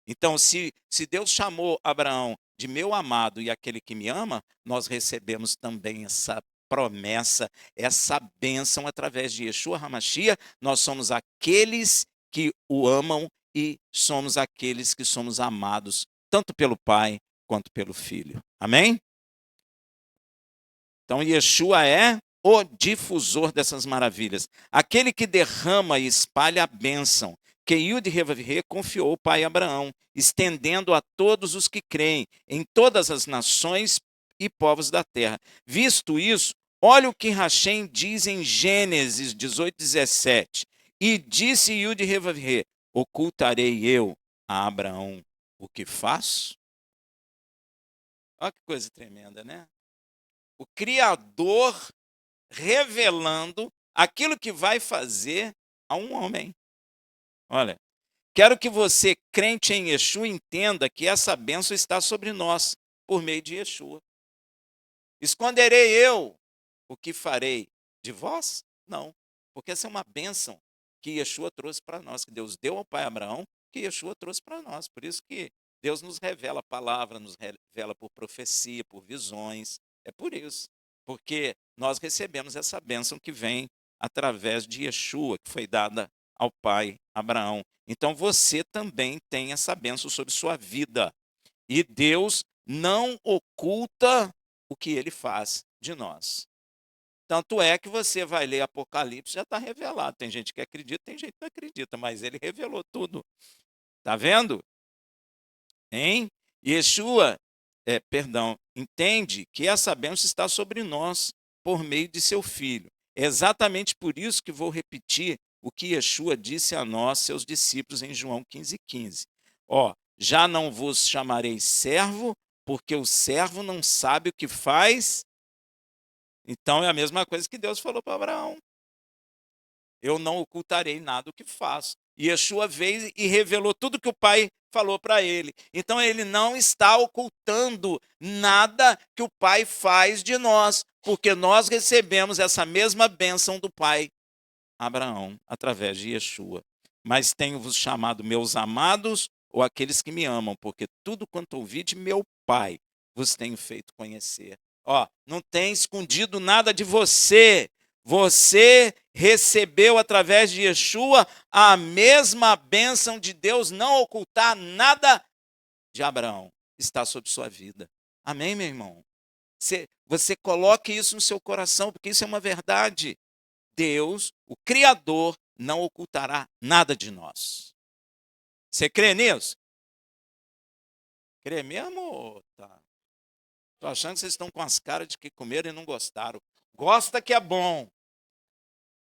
Então, se Deus chamou Abraão de meu amado e aquele que me ama, nós recebemos também essa promessa, essa bênção através de Yeshua HaMashiach. Nós somos aqueles que o amam e somos aqueles que somos amados, tanto pelo Pai quanto pelo Filho. Amém? Então, Yeshua é o difusor dessas maravilhas, aquele que derrama e espalha a bênção, que Yud Revavirê confiou ao pai Abraão, estendendo a todos os que creem, em todas as nações e povos da terra. Visto isso, olha o que Hashem diz em Gênesis 18, 17. E disse Yud Revavirê, ocultarei eu a Abraão o que faço? Olha que coisa tremenda, né? O Criador revelando aquilo que vai fazer a um homem. Olha, quero que você, crente em Yeshua, entenda que essa bênção está sobre nós, por meio de Yeshua. Esconderei eu o que farei de vós? Não, porque essa é uma bênção que Yeshua trouxe para nós, que Deus deu ao pai Abraão, que Yeshua trouxe para nós. Por isso que Deus nos revela a palavra, nos revela por profecia, por visões. É por isso, porque nós recebemos essa bênção que vem através de Yeshua, que foi dada ao pai Abraão. Então você também tem essa bênção sobre sua vida. E Deus não oculta o que ele faz de nós. Tanto é que você vai ler Apocalipse, já está revelado. Tem gente que acredita, tem gente que não acredita, mas ele revelou tudo. Está vendo? Hein? Yeshua, entende que essa bênção está sobre nós por meio de seu Filho. É exatamente por isso que vou repetir o que Yeshua disse a nós, seus discípulos, em João 15,15. Já não vos chamarei servo, porque o servo não sabe o que faz. Então é a mesma coisa que Deus falou para Abraão. Eu não ocultarei nada do que faço. E Yeshua veio e revelou tudo que o Pai falou para ele. Então ele não está ocultando nada que o Pai faz de nós, porque nós recebemos essa mesma bênção do Pai Abraão, através de Yeshua. Mas tenho-vos chamado meus amados, ou aqueles que me amam, porque tudo quanto ouvi de meu Pai vos tenho feito conhecer. Não tem escondido nada de você. Você recebeu através de Yeshua a mesma bênção de Deus, não ocultar nada de Abraão. Está sobre sua vida. Amém, meu irmão? Você coloque isso no seu coração, porque isso é uma verdade. Deus, o Criador, não ocultará nada de nós. Você crê nisso? Crê mesmo? Tá. Estou achando que vocês estão com as caras de que comeram e não gostaram. Gosta que é bom.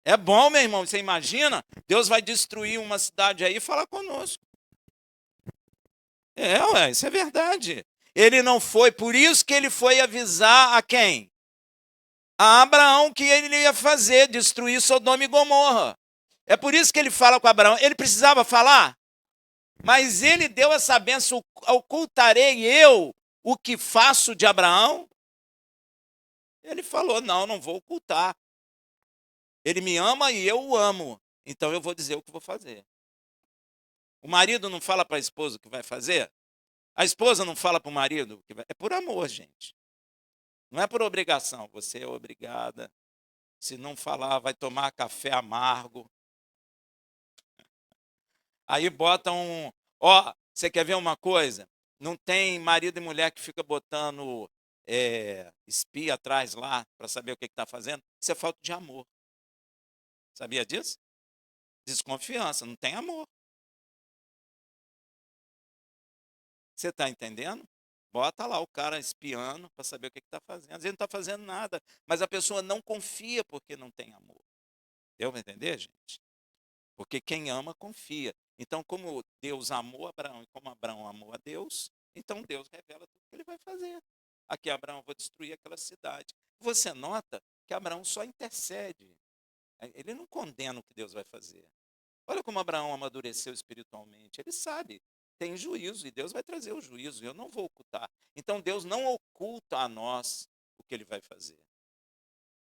É bom, meu irmão. Você imagina? Deus vai destruir uma cidade aí e falar conosco. Ué, isso é verdade. Ele não foi, por isso que ele foi avisar a quem? A Abraão que ele ia fazer, destruir Sodoma e Gomorra. É por isso que ele fala com Abraão. Ele precisava falar? Mas ele deu essa bênção, ocultarei eu o que faço de Abraão? Ele falou, não vou ocultar. Ele me ama e eu o amo. Então eu vou dizer o que vou fazer. O marido não fala para a esposa o que vai fazer? A esposa não fala para o marido o que vai... É por amor, gente. Não é por obrigação. Você é obrigada. Se não falar, vai tomar café amargo. Aí botam... você quer ver uma coisa? Não tem marido e mulher que fica botando espia atrás lá para saber o que está fazendo? Isso é falta de amor. Sabia disso? Desconfiança, não tem amor. Você está entendendo? Bota lá o cara espiando para saber o que está fazendo. Às vezes não está fazendo nada, mas a pessoa não confia porque não tem amor. Deu para entender, gente? Porque quem ama, confia. Então, como Deus amou Abraão e como Abraão amou a Deus, então Deus revela tudo que ele vai fazer. Aqui, Abraão, vou destruir aquela cidade. Você nota que Abraão só intercede. Ele não condena o que Deus vai fazer. Olha como Abraão amadureceu espiritualmente. Ele sabe, tem juízo e Deus vai trazer o juízo. Eu não vou ocultar. Então Deus não oculta a nós o que ele vai fazer.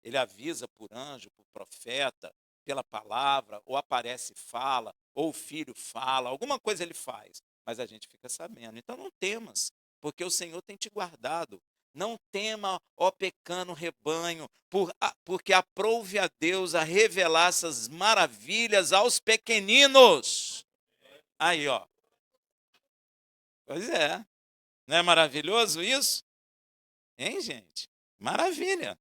Ele avisa por anjo, por profeta, pela palavra, ou aparece e fala, ou o filho fala, alguma coisa ele faz, mas a gente fica sabendo. Então não temas, porque o Senhor tem te guardado. Não tema, ó pequeno rebanho, porque aprouve a Deus a revelar essas maravilhas aos pequeninos. Aí, ó. Pois é. Não é maravilhoso isso? Hein, gente? Maravilha.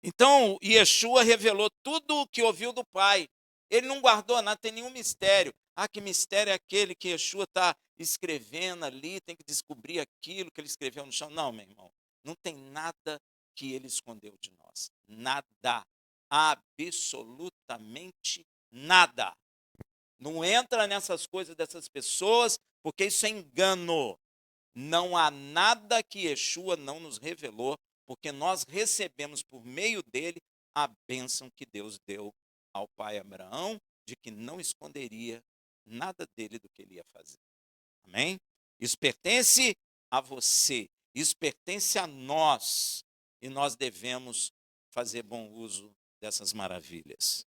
Então, Yeshua revelou tudo o que ouviu do Pai. Ele não guardou nada, tem nenhum mistério. Que mistério é aquele que Yeshua está escrevendo ali, tem que descobrir aquilo que ele escreveu no chão. Não, meu irmão, não tem nada que ele escondeu de nós. Nada. Absolutamente nada. Não entra nessas coisas dessas pessoas, porque isso é engano. Não há nada que Yeshua não nos revelou, porque nós recebemos por meio dele a bênção que Deus deu ao pai Abraão, de que não esconderia nada dele do que ele ia fazer. Amém? Isso pertence a você, isso pertence a nós, e nós devemos fazer bom uso dessas maravilhas.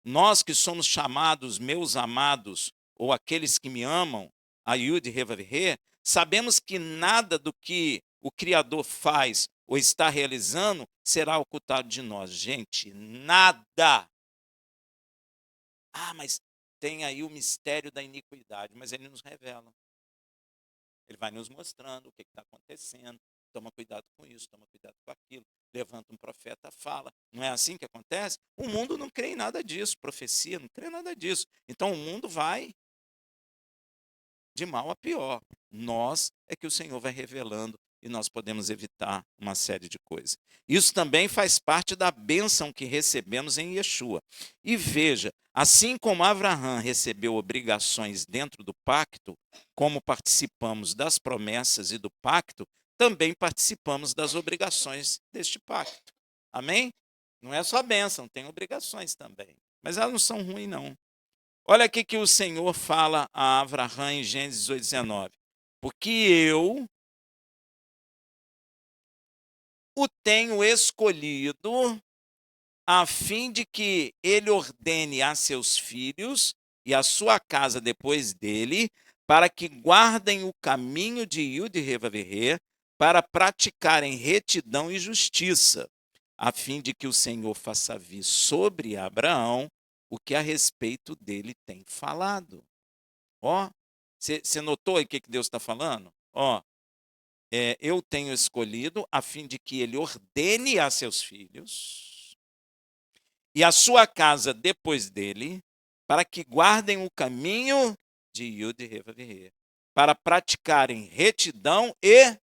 Nós que somos chamados meus amados, ou aqueles que me amam, a Yud Revavirê, sabemos que nada do que o Criador faz ou está realizando será ocultado de nós. Gente, nada. Mas tem aí o mistério da iniquidade, mas ele nos revela. Ele vai nos mostrando o que está acontecendo. Toma cuidado com isso, toma cuidado com aquilo. Levanta um profeta, fala. Não é assim que acontece? O mundo não crê em nada disso. Profecia não crê em nada disso. Então o mundo vai de mal a pior. Nós é que o Senhor vai revelando e nós podemos evitar uma série de coisas. Isso também faz parte da bênção que recebemos em Yeshua. E veja, assim como Abraão recebeu obrigações dentro do pacto, como participamos das promessas e do pacto, também participamos das obrigações deste pacto. Amém? Não é só bênção, tem obrigações também. Mas elas não são ruins, não. Olha aqui que o Senhor fala a Abraão em Gênesis 8,19. Porque eu o tenho escolhido a fim de que ele ordene a seus filhos e a sua casa depois dele, para que guardem o caminho de Yud e Revavirê, para praticarem retidão e justiça, a fim de que o Senhor faça vir sobre Abraão o que a respeito dele tem falado. Você notou aí o que Deus está falando? eu tenho escolhido a fim de que ele ordene a seus filhos e a sua casa depois dele, para que guardem o caminho de Yud Revavirê, para praticarem retidão e...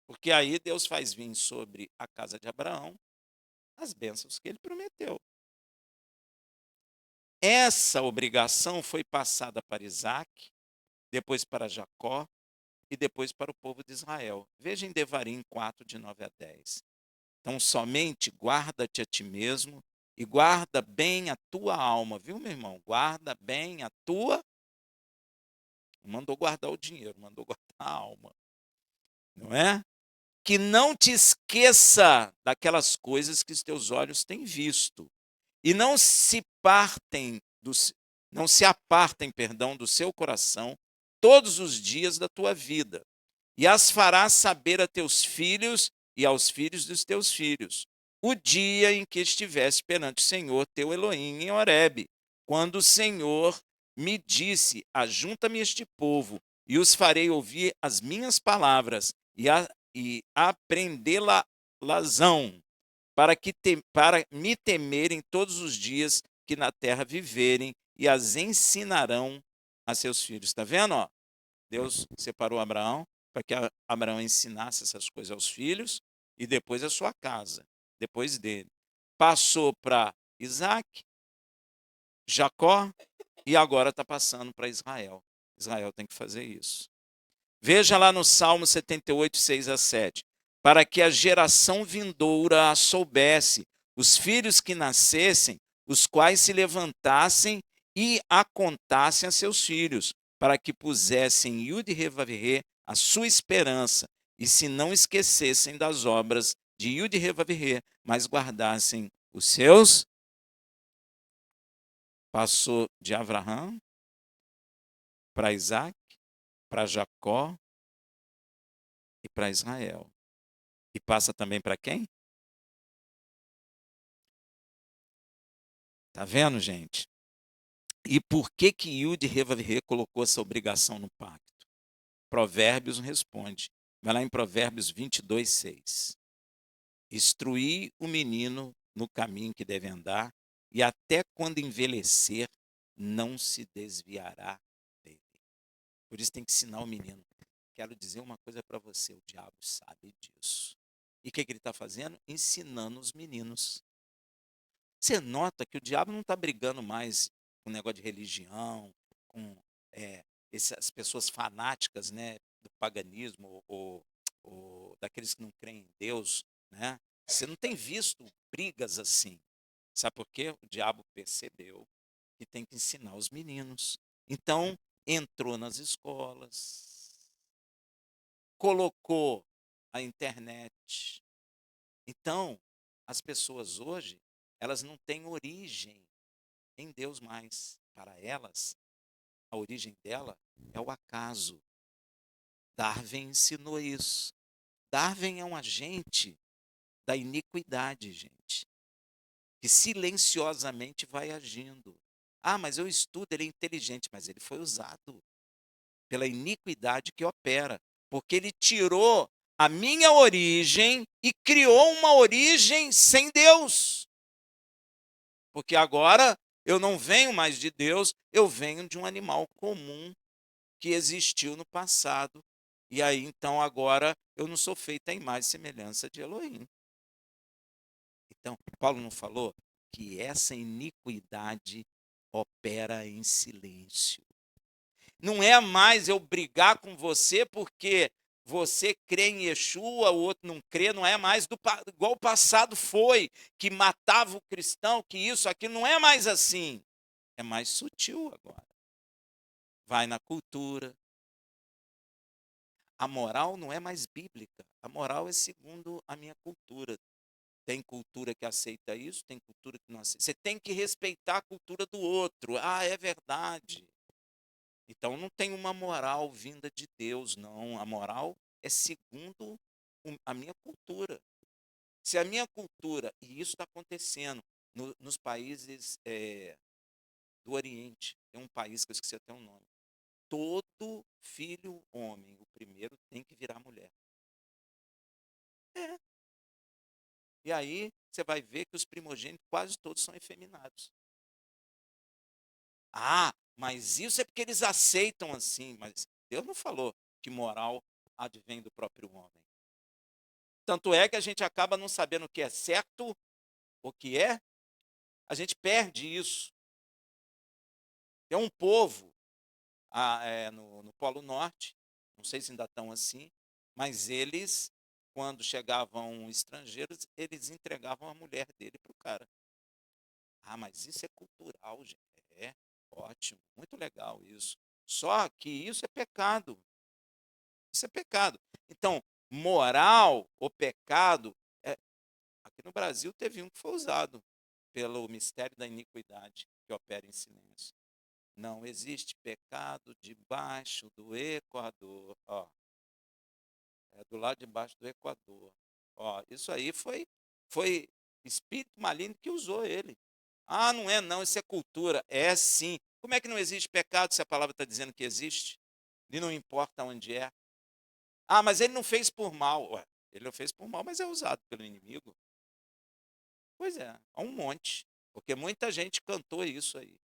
Porque aí Deus faz vir sobre a casa de Abraão as bênçãos que ele prometeu. Essa obrigação foi passada para Isaac, depois para Jacó e depois para o povo de Israel. Veja em Devarim 4, de 9 a 10. Então, somente guarda-te a ti mesmo e guarda bem a tua alma, viu, meu irmão? Guarda bem a tua... Não mandou guardar o dinheiro, mandou guardar a alma. Não é? Que não te esqueça daquelas coisas que os teus olhos têm visto e não se apartem, perdão, do seu coração todos os dias da tua vida, e as farás saber a teus filhos e aos filhos dos teus filhos, o dia em que estivesse perante o Senhor teu Elohim em Horebe, quando o Senhor me disse: ajunta-me este povo, e os farei ouvir as minhas palavras, e aprendê-la-lasão, para me temerem todos os dias que na terra viverem, e as ensinarão a seus filhos. Está vendo? Ó? Deus separou Abraão para que Abraão ensinasse essas coisas aos filhos e depois a sua casa, depois dele. Passou para Isaac, Jacó e agora está passando para Israel. Israel tem que fazer isso. Veja lá no Salmo 78, 6 a 7. Para que a geração vindoura a soubesse, os filhos que nascessem, os quais se levantassem e a contassem a seus filhos, para que pusessem Yud Revavirê a sua esperança, e se não esquecessem das obras de Yud Revavirê, mas guardassem os seus. Passou de Abraão para Isaac, para Jacó e para Israel. E passa também para quem? Tá vendo, gente? E por que que Yud Revavirê colocou essa obrigação no pacto? Provérbios responde. Vai lá em Provérbios 22, 6. Instruí o menino no caminho que deve andar, e até quando envelhecer, não se desviará dele. Por isso tem que ensinar o menino. Quero dizer uma coisa para você, o diabo sabe disso. E o que ele está fazendo? Ensinando os meninos. Você nota que o diabo não está brigando mais com o negócio de religião, com essas pessoas fanáticas, né, do paganismo ou daqueles que não creem em Deus, né? Você não tem visto brigas assim. Sabe por quê? O diabo percebeu que tem que ensinar os meninos. Então, entrou nas escolas, colocou a internet. Então, as pessoas hoje, elas não têm origem em Deus mais. Para elas, a origem dela é o acaso. Darwin ensinou isso. Darwin é um agente da iniquidade, gente, que silenciosamente vai agindo. Ah, mas eu estudo, ele é inteligente, mas ele foi usado pela iniquidade que opera, porque ele tirou a minha origem e criou uma origem sem Deus. Porque agora eu não venho mais de Deus, eu venho de um animal comum que existiu no passado. E aí, então, agora eu não sou feito à imagem e semelhança de Elohim. Então, Paulo não falou que essa iniquidade opera em silêncio. Não é mais eu brigar com você porque você crê em Yeshua, o outro não crê, não é mais igual o passado foi, que matava o cristão, que isso, aquilo, não é mais assim. É mais sutil agora. Vai na cultura. A moral não é mais bíblica, a moral é segundo a minha cultura. Tem cultura que aceita isso, tem cultura que não aceita. Você tem que respeitar a cultura do outro. Ah, é verdade. Então não tem uma moral vinda de Deus, não. A moral é segundo a minha cultura. Se a minha cultura, e isso está acontecendo nos países do Oriente, tem um país que eu esqueci até o nome, todo filho homem, o primeiro tem que virar mulher. É. E aí você vai ver que os primogênitos quase todos são efeminados. Ah, mas isso é porque eles aceitam assim, mas Deus não falou que moral advém do próprio homem. Tanto é que a gente acaba não sabendo o que é certo, o que é, a gente perde isso. Tem um povo no Polo Norte, não sei se ainda estão assim, mas eles, quando chegavam estrangeiros, eles entregavam a mulher dele para o cara. Ah, mas isso é cultural, gente. É, ótimo, muito legal isso. Só que isso é pecado. Isso é pecado. Então, moral ou pecado, aqui no Brasil teve um que foi usado pelo mistério da iniquidade que opera em silêncio. Não existe pecado debaixo do Equador. Ó, é do lado de baixo do Equador. Ó, isso aí foi espírito maligno que usou ele. Ah, não é não, isso é cultura. É sim. Como é que não existe pecado se a palavra está dizendo que existe? E não importa onde é. Ah, mas ele não fez por mal. Ué, ele não fez por mal, mas é usado pelo inimigo. Pois é, há um monte. Porque muita gente cantou isso aí.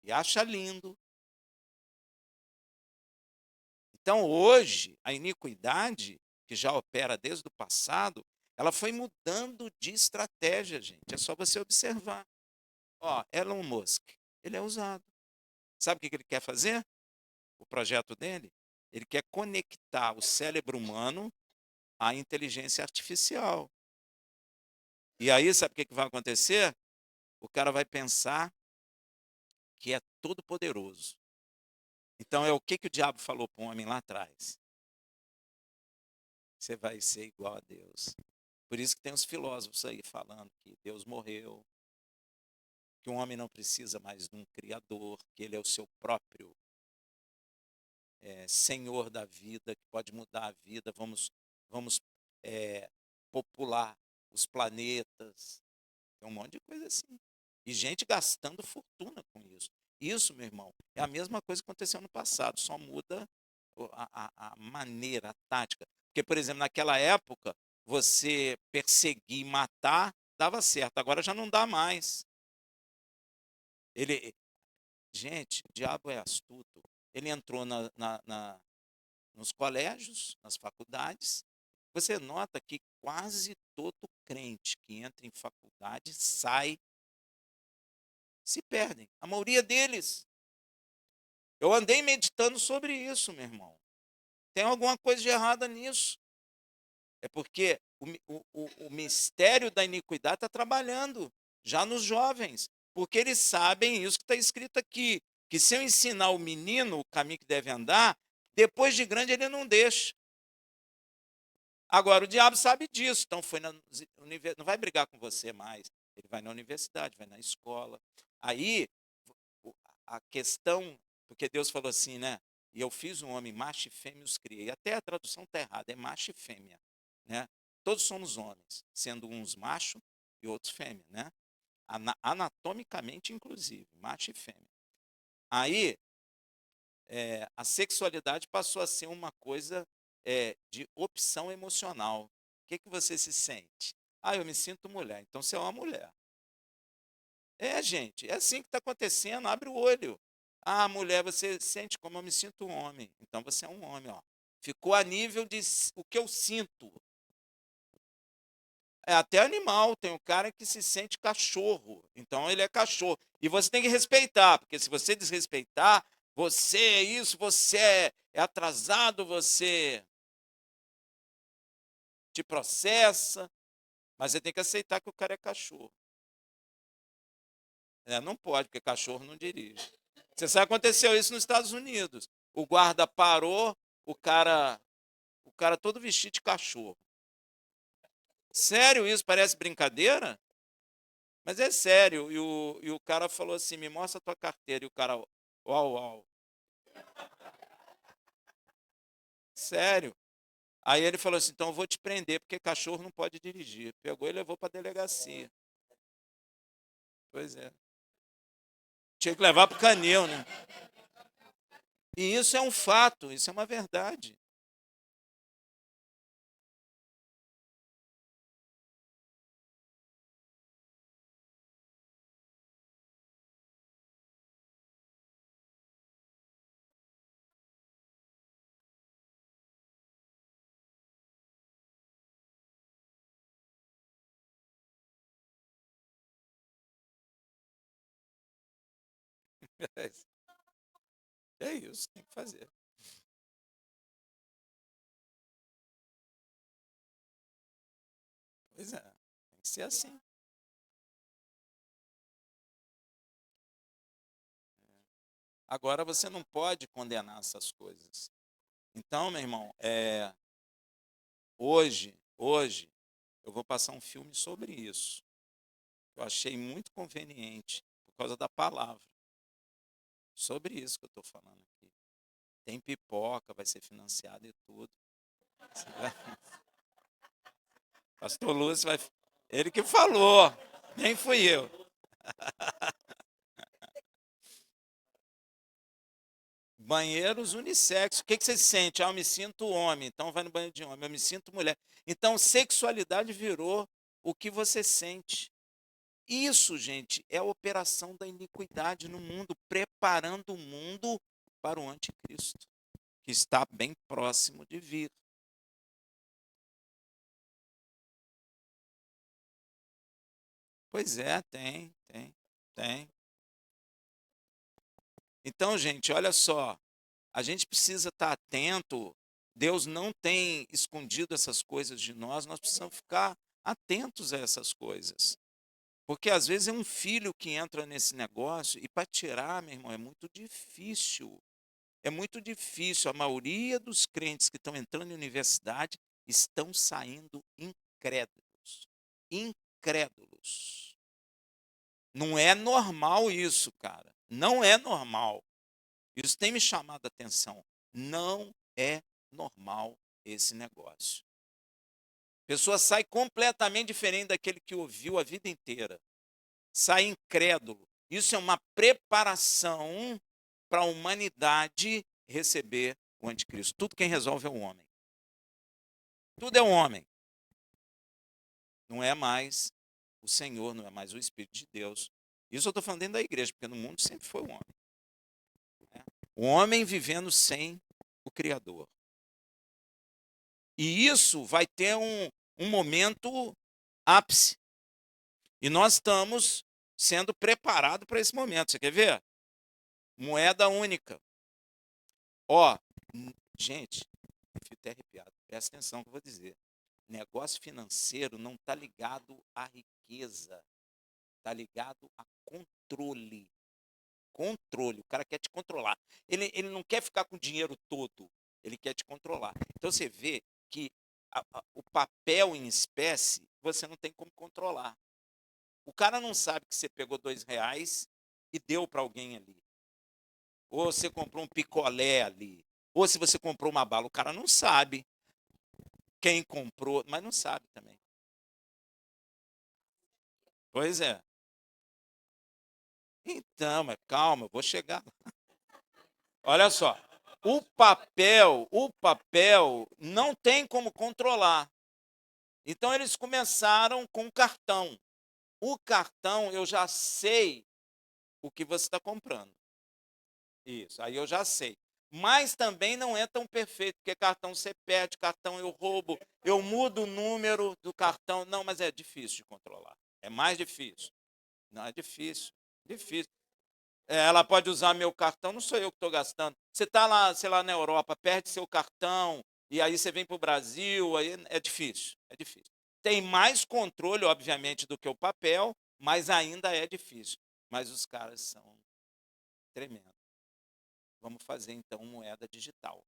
E acha lindo. Então, hoje, a iniquidade, que já opera desde o passado, ela foi mudando de estratégia, gente. É só você observar. Ó, Elon Musk, ele é usado. Sabe o que ele quer fazer? O projeto dele? Ele quer conectar o cérebro humano à inteligência artificial. E aí, sabe o que vai acontecer? O cara vai pensar que é todo poderoso. Então, é o que o diabo falou para o homem lá atrás? Você vai ser igual a Deus. Por isso que tem os filósofos aí falando que Deus morreu, que o homem não precisa mais de um criador, que ele é o seu próprio senhor da vida, que pode mudar a vida, vamos popular os planetas, tem um monte de coisa assim. E gente gastando fortuna com isso. Isso, meu irmão, é a mesma coisa que aconteceu no passado, só muda a maneira, a tática. Porque, por exemplo, naquela época, você perseguir e matar dava certo, agora já não dá mais. Ele, gente, o diabo é astuto. Ele entrou nos colégios, nas faculdades. Você nota que quase todo crente que entra em faculdade sai, se perdem. A maioria deles. Eu andei meditando sobre isso, meu irmão. Tem alguma coisa de errada nisso. É porque o mistério da iniquidade está trabalhando já nos jovens. Porque eles sabem isso que está escrito aqui. Que se eu ensinar o menino o caminho que deve andar, depois de grande ele não deixa. Agora, o diabo sabe disso, então não vai brigar com você mais. Ele vai na universidade, vai na escola. Aí, a questão, porque Deus falou assim, né? E eu fiz um homem, macho e fêmea os criei. Até a tradução está errada, é macho e fêmea. Né? Todos somos homens, sendo uns macho e outros fêmea. Né? Anatomicamente, inclusive, macho e fêmea. Aí, a sexualidade passou a ser uma coisa de opção emocional. O que você se sente? Ah, eu me sinto mulher. Então você é uma mulher. Gente, é assim que está acontecendo. Abre o olho. Ah, mulher, você sente como eu me sinto um homem. Então você é um homem. Ó. Ficou a nível de o que eu sinto. É até animal. Tem um cara que se sente cachorro. Então ele é cachorro. E você tem que respeitar, porque se você desrespeitar, você é isso, você é atrasado, você te processa, mas você tem que aceitar que o cara é cachorro. Não pode, porque cachorro não dirige. Você sabe que aconteceu isso nos Estados Unidos. O guarda parou, o cara todo vestido de cachorro. Sério isso? Parece brincadeira? Mas é sério. E o cara falou assim, me mostra a tua carteira. E o cara, uau, uau. Sério. Aí ele falou assim, então eu vou te prender, porque cachorro não pode dirigir. Pegou e levou para a delegacia. Pois é. Tinha que levar para o canil, né? E isso é um fato, isso é uma verdade. É isso, tem que fazer. Pois é, tem que ser assim. Agora você não pode condenar essas coisas. Então, meu irmão, hoje, eu vou passar um filme sobre isso. Eu achei muito conveniente, por causa da palavra. Sobre isso que eu estou falando aqui. Tem pipoca, vai ser financiado e tudo. Pastor Lúcio vai. Ele que falou, nem fui eu. Banheiros unissex. O que você sente? Ah, eu me sinto homem, então vai no banheiro de homem. Eu me sinto mulher. Então, sexualidade virou o que você sente. Isso, gente, é a operação da iniquidade no mundo, preparando o mundo para o anticristo, que está bem próximo de vir. Pois é, tem. Então, gente, olha só, a gente precisa estar atento. Deus não tem escondido essas coisas de nós precisamos ficar atentos a essas coisas. Porque às vezes é um filho que entra nesse negócio e para tirar, meu irmão, é muito difícil. É muito difícil. A maioria dos crentes que estão entrando em universidade estão saindo incrédulos. Incrédulos. Não é normal isso, cara. Não é normal. Isso tem me chamado a atenção. Não é normal esse negócio. A pessoa sai completamente diferente daquele que ouviu a vida inteira. Sai incrédulo. Isso é uma preparação para a humanidade receber o anticristo. Tudo quem resolve é o homem. Tudo é o homem. Não é mais o Senhor, não é mais o Espírito de Deus. Isso eu estou falando dentro da igreja, porque no mundo sempre foi o homem. Né? O homem vivendo sem o Criador. E isso vai ter um momento ápice. E nós estamos sendo preparados para esse momento. Você quer ver? Moeda única. Ó, gente, eu fico até arrepiado. Presta atenção no que eu vou dizer. Negócio financeiro não está ligado à riqueza, está ligado a controle. Controle. O cara quer te controlar. Ele não quer ficar com o dinheiro todo, ele quer te controlar. Então você vê que o papel em espécie você não tem como controlar. O cara não sabe que você pegou R$ 2 e deu para alguém ali. Ou você comprou um picolé ali. Ou se você comprou uma bala, o cara não sabe quem comprou, mas não sabe também. Pois é. Então, mas calma, eu vou chegar. Olha só, o papel não tem como controlar. Então eles começaram com o cartão. O cartão eu já sei o que você está comprando. Isso, aí eu já sei. Mas também não é tão perfeito, porque cartão você perde, cartão eu roubo, eu mudo o número do cartão. Não, mas é difícil de controlar. É mais difícil. Não, é difícil. Difícil. Ela pode usar meu cartão, não sou eu que estou gastando. Você está lá, sei lá, na Europa, perde seu cartão, e aí você vem para o Brasil, aí é difícil, é difícil. Tem mais controle, obviamente, do que o papel, mas ainda é difícil. Mas os caras são tremendos. Vamos fazer, então, moeda digital.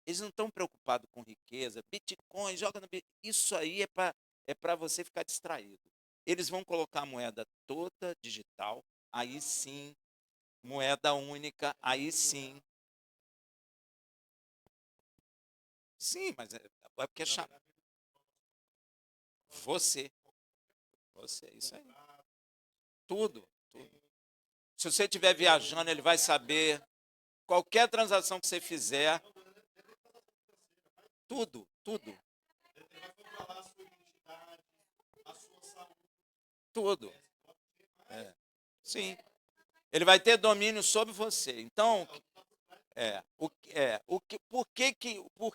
Eles não estão preocupados com riqueza, Bitcoin, joga no Bitcoin. Isso aí é para você ficar distraído. Eles vão colocar a moeda toda digital, aí sim, moeda única, aí sim. Sim, mas é porque é chato. Você, você, isso aí. Tudo, tudo. Se você estiver viajando, ele vai saber. Qualquer transação que você fizer, tudo, tudo, tudo. É, sim. Ele vai ter domínio sobre você. Então, por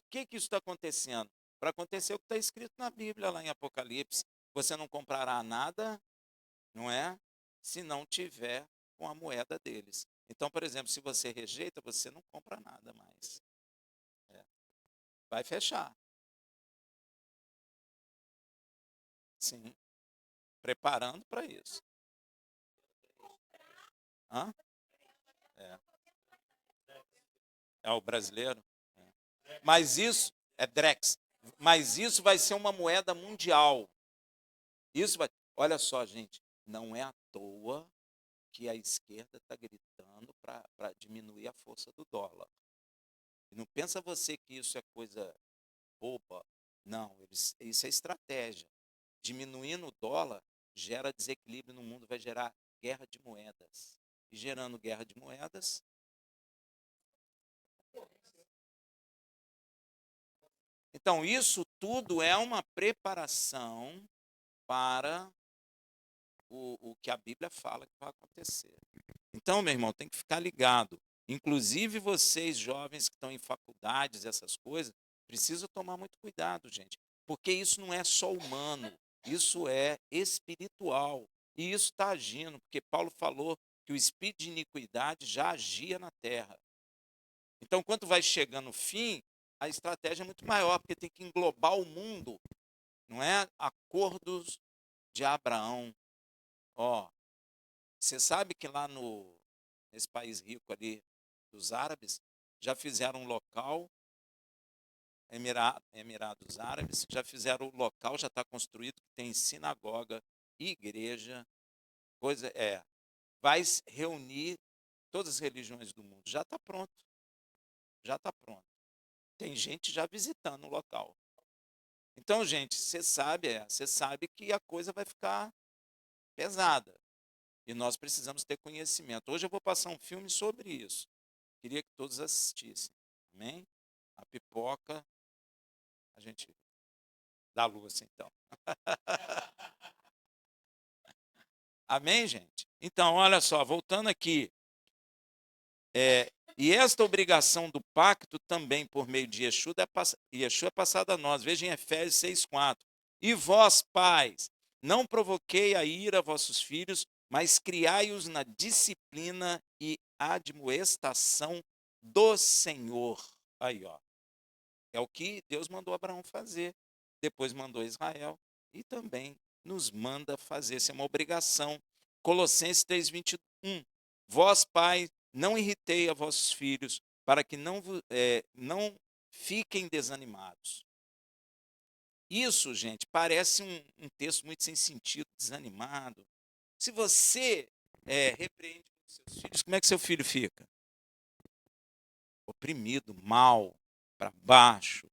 que isso está acontecendo? Para acontecer o que está escrito na Bíblia, lá em Apocalipse. Você não comprará nada, não é? Se não tiver com a moeda deles. Então, por exemplo, se você rejeita, você não compra nada mais. Vai fechar. Sim. Preparando para isso. Hã? É. É o brasileiro? É. Mas isso é Drex. Mas isso vai ser uma moeda mundial. Isso vai. Olha só, gente, não é à toa que a esquerda está gritando para diminuir a força do dólar. E não pensa você que isso é coisa boba. Não, isso é estratégia. Diminuindo o dólar gera desequilíbrio no mundo, vai gerar guerra de moedas. E gerando guerra de moedas, então isso tudo é uma preparação para o que a Bíblia fala que vai acontecer. Então, meu irmão, tem que ficar ligado. Inclusive vocês, jovens que estão em faculdades, essas coisas, precisam tomar muito cuidado, gente. Porque isso não é só humano, isso é espiritual. E isso está agindo, porque Paulo falou que o espírito de iniquidade já agia na terra. Então, quando vai chegando o fim, a estratégia é muito maior, porque tem que englobar o mundo. Não é acordos de Abraão. Ó, você sabe que lá nesse país rico ali dos árabes, já fizeram um local, Emirados Árabes, já fizeram o local, já está construído, que tem sinagoga, igreja, coisa vai reunir todas as religiões do mundo. Já está pronto, já está pronto. Tem gente já visitando o local. Então, gente, você sabe que a coisa vai ficar pesada. E nós precisamos ter conhecimento. Hoje eu vou passar um filme sobre isso. Queria que todos assistissem. Amém? A pipoca, a gente dá luz, então. Amém, gente? Então, olha só, voltando aqui. E esta obrigação do pacto também por meio de Yeshua é passada a nós. Veja em Efésios 6,4. E vós, pais, não provoquei a ira a vossos filhos, mas criai-os na disciplina e admoestação do Senhor. Aí, ó. É o que Deus mandou Abraão fazer. Depois mandou Israel e também nos manda fazer. Isso é uma obrigação. Colossenses 3,21. Vós, pais, não irritei a vossos filhos, para que não fiquem desanimados. Isso, gente, parece um texto muito sem sentido, desanimado. Se você repreende seus filhos, como é que seu filho fica? Oprimido, mal, para baixo,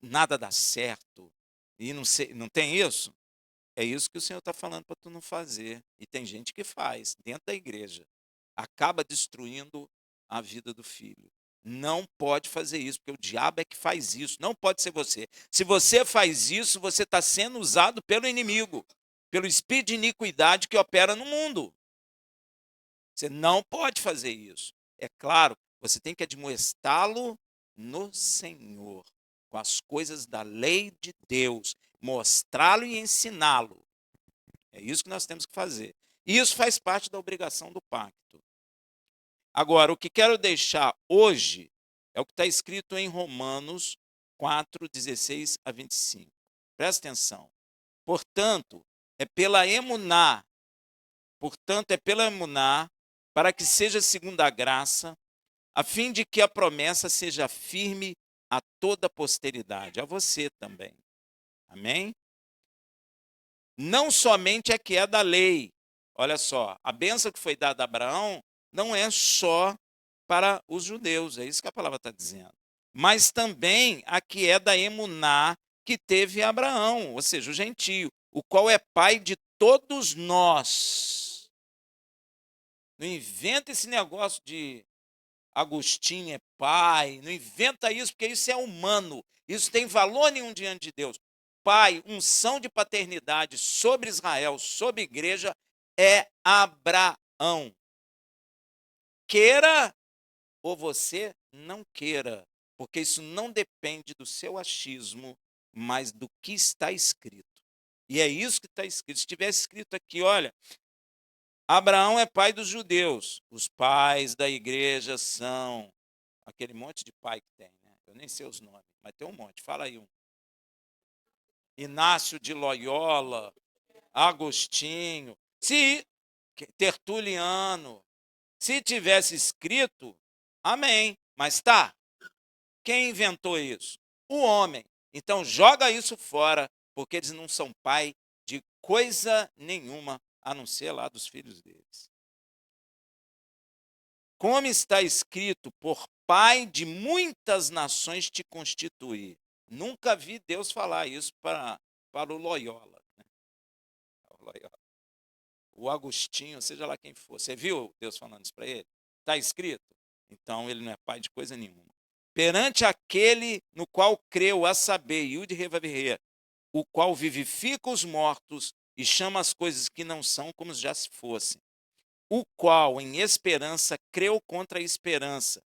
nada dá certo. E não tem isso? É isso que o Senhor está falando para tu não fazer. E tem gente que faz, dentro da igreja. Acaba destruindo a vida do filho. Não pode fazer isso, porque o diabo é que faz isso. Não pode ser você. Se você faz isso, você está sendo usado pelo inimigo, pelo espírito de iniquidade que opera no mundo. Você não pode fazer isso. É claro, você tem que admoestá-lo no Senhor, com as coisas da lei de Deus, mostrá-lo e ensiná-lo. É isso que nós temos que fazer. Isso faz parte da obrigação do pacto. Agora, o que quero deixar hoje é o que está escrito em Romanos 4, 16 a 25. Presta atenção. Portanto, é pela emuná, para que seja segundo a graça, a fim de que a promessa seja firme a toda a posteridade, a você também. Amém? Não somente a que é da lei. Olha só, a bênção que foi dada a Abraão não é só para os judeus, é isso que a palavra está dizendo. Mas também a que é da emuná que teve Abraão, ou seja, o gentio, o qual é pai de todos nós. Não inventa esse negócio de Agostinho é pai. Não inventa isso, porque isso é humano. Isso tem valor nenhum diante de Deus. Pai, unção de paternidade sobre Israel, sobre a igreja, é Abraão. Queira ou você não queira, porque isso não depende do seu achismo, mas do que está escrito. E é isso que está escrito. Se tivesse escrito aqui, olha, Abraão é pai dos judeus, os pais da igreja são aquele monte de pai que tem, né? Eu nem sei os nomes, mas tem um monte. Fala aí um. Inácio de Loyola, Agostinho, Tertuliano. Se tivesse escrito, amém. Mas tá. Quem inventou isso? O homem. Então joga isso fora, porque eles não são pai de coisa nenhuma, a não ser lá dos filhos deles. Como está escrito, por pai de muitas nações te constituir. Nunca vi Deus falar isso para o Loyola, né? O Agostinho, seja lá quem for. Você viu Deus falando isso para ele? Está escrito? Então ele não é pai de coisa nenhuma. Perante aquele no qual creu, a saber, Yud Revavirê, o qual vivifica os mortos e chama as coisas que não são como se já se fossem, o qual em esperança creu contra a esperança,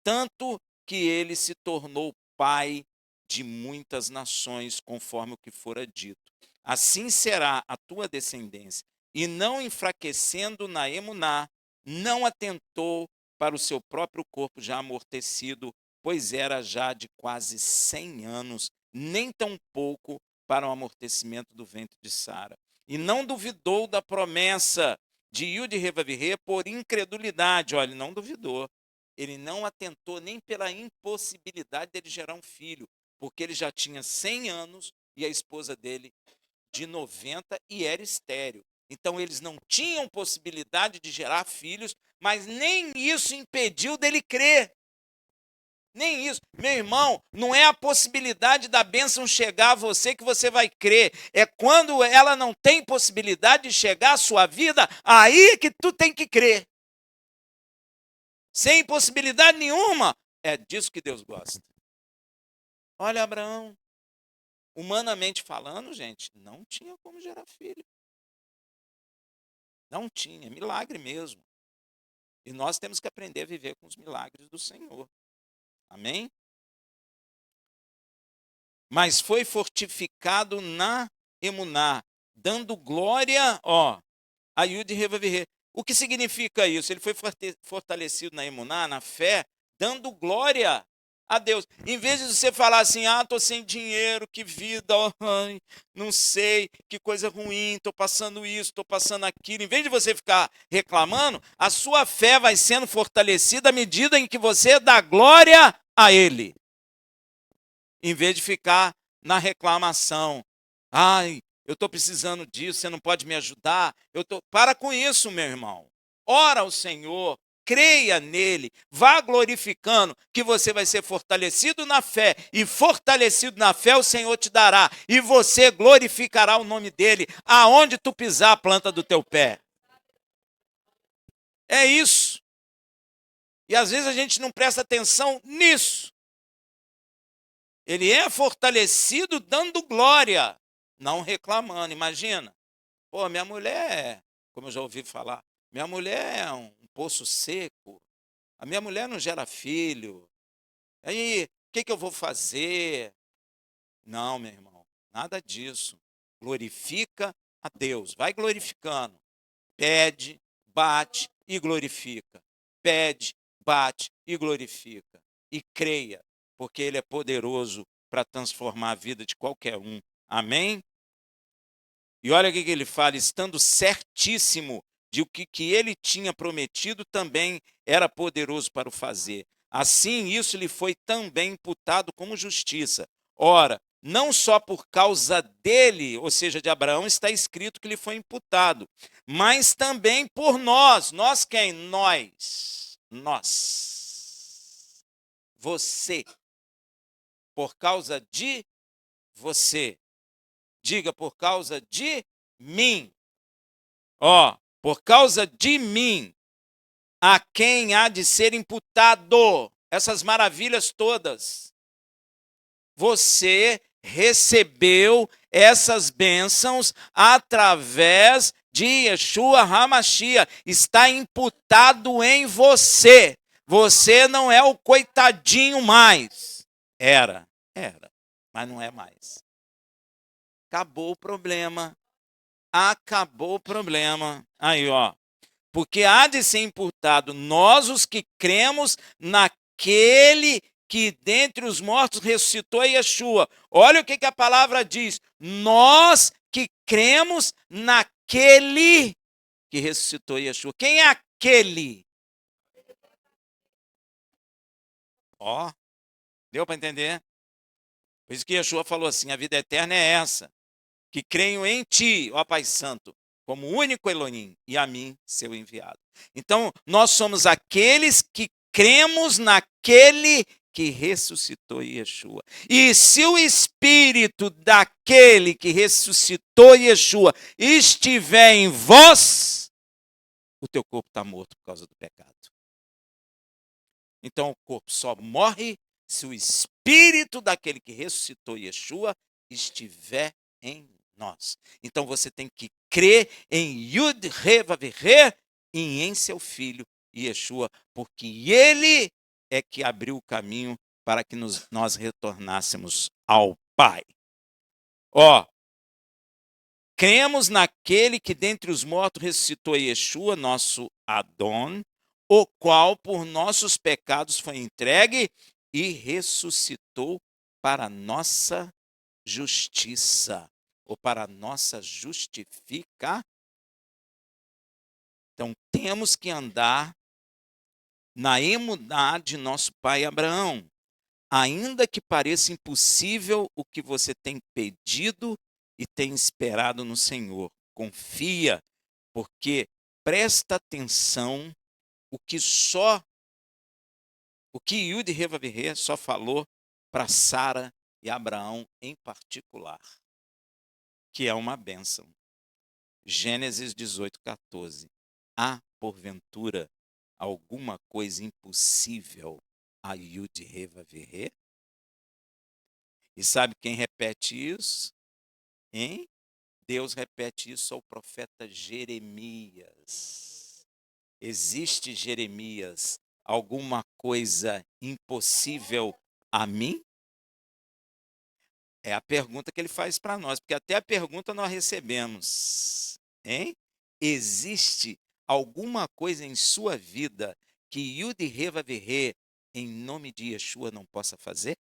tanto que ele se tornou pai de muitas nações, conforme o que fora dito. Assim será a tua descendência. E não enfraquecendo na emuná, não atentou para o seu próprio corpo já amortecido, pois era já de quase 100 anos, nem tampouco para o amortecimento do ventre de Sara. E não duvidou da promessa de Yud Revavirê por incredulidade. Olha, ele não duvidou. Ele não atentou nem pela impossibilidade dele gerar um filho, porque ele já tinha 100 anos e a esposa dele de 90 e era estéril. Então eles não tinham possibilidade de gerar filhos, mas nem isso impediu dele crer. Nem isso. Meu irmão, não é a possibilidade da bênção chegar a você que você vai crer. É quando ela não tem possibilidade de chegar à sua vida, aí que tu tem que crer. Sem possibilidade nenhuma. É disso que Deus gosta. Olha, Abraão, humanamente falando, gente, não tinha como gerar filho. Não tinha, milagre mesmo. E nós temos que aprender a viver com os milagres do Senhor. Amém? Mas foi fortificado na emuná, dando glória, a Yud Revavirê. O que significa isso? Ele foi fortalecido na emuná, na fé, dando glória a Deus. Em vez de você falar assim, estou sem dinheiro, que vida, não sei, que coisa ruim, estou passando isso, estou passando aquilo. Em vez de você ficar reclamando, a sua fé vai sendo fortalecida à medida em que você dá glória a Ele. Em vez de ficar na reclamação. Eu estou precisando disso, você não pode me ajudar? Para com isso, meu irmão. Ora ao Senhor, creia nele, vá glorificando que você vai ser fortalecido na fé, e fortalecido na fé o Senhor te dará, e você glorificará o nome dele, aonde tu pisar a planta do teu pé. É isso. E às vezes a gente não presta atenção nisso. Ele é fortalecido dando glória, não reclamando. Imagina, minha mulher, como eu já ouvi falar, minha mulher é um poço seco, a minha mulher não gera filho, aí o que eu vou fazer? Não, meu irmão, nada disso. Glorifica a Deus, vai glorificando. Pede, bate e glorifica. Pede, bate e glorifica. E creia, porque Ele é poderoso para transformar a vida de qualquer um. Amém? E olha o que ele fala, estando certíssimo de que ele tinha prometido, também era poderoso para o fazer. Assim, isso lhe foi também imputado como justiça. Ora, não só por causa dele, ou seja, de Abraão, está escrito que lhe foi imputado, mas também por nós. Nós quem? Nós. Você. Por causa de você. Diga, por causa de mim. Por causa de mim. a quem há de ser imputado essas maravilhas todas. Você recebeu essas bênçãos através de Yeshua HaMashiach. Está imputado em você. Você não é o coitadinho mais. Era, mas não é mais. Acabou o problema. Acabou o problema. Aí, ó. Porque há de ser imputado nós os que cremos naquele que dentre os mortos ressuscitou Yeshua. Olha o que a palavra diz. Nós que cremos naquele que ressuscitou Yeshua. Quem é aquele? Ó, deu para entender? Por isso que Yeshua falou assim, a vida eterna é essa, que creio em ti, ó Pai Santo, como único Elohim, e a mim, seu enviado. Então, nós somos aqueles que cremos naquele que ressuscitou Yeshua. E se o espírito daquele que ressuscitou Yeshua estiver em vós, o teu corpo está morto por causa do pecado. Então, o corpo só morre se o espírito daquele que ressuscitou Yeshua estiver em nós. Então, você tem que crer em Yud He Vav He e em seu filho Yeshua, porque ele é que abriu o caminho para que nós retornássemos ao Pai. Ó, cremos naquele que dentre os mortos ressuscitou Yeshua, nosso Adon, o qual por nossos pecados foi entregue e ressuscitou para nossa justiça, ou para nossa justificação. Então, temos que andar na emuná de nosso pai Abraão. Ainda que pareça impossível o que você tem pedido e tem esperado no Senhor, confia, porque presta atenção o que Yud He Vav He só falou para Sara e Abraão em particular, que é uma bênção. Gênesis 18:14. Há, porventura, alguma coisa impossível a Yud He Vav He? E sabe quem repete isso? Hein? Deus repete isso ao profeta Jeremias. Existe, Jeremias, alguma coisa impossível a mim? É a pergunta que ele faz para nós, porque até a pergunta nós recebemos. Hein? Existe alguma coisa em sua vida que Yud He Vav He, em nome de Yeshua, não possa fazer?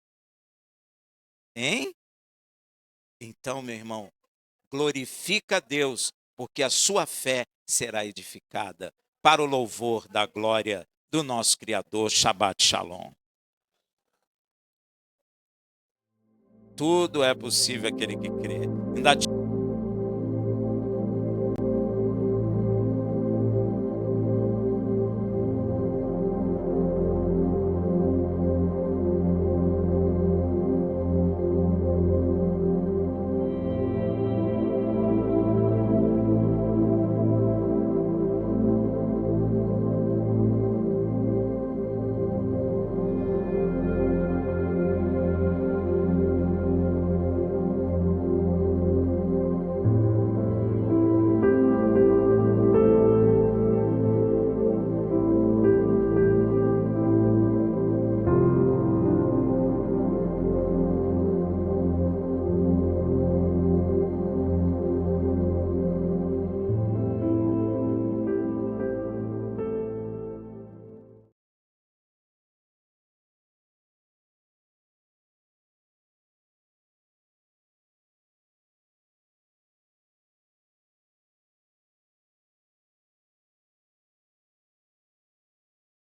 Hein? Então, meu irmão, glorifica a Deus, porque a sua fé será edificada para o louvor da glória do nosso Criador. Shabbat Shalom. Tudo é possível aquele que crê. Ainda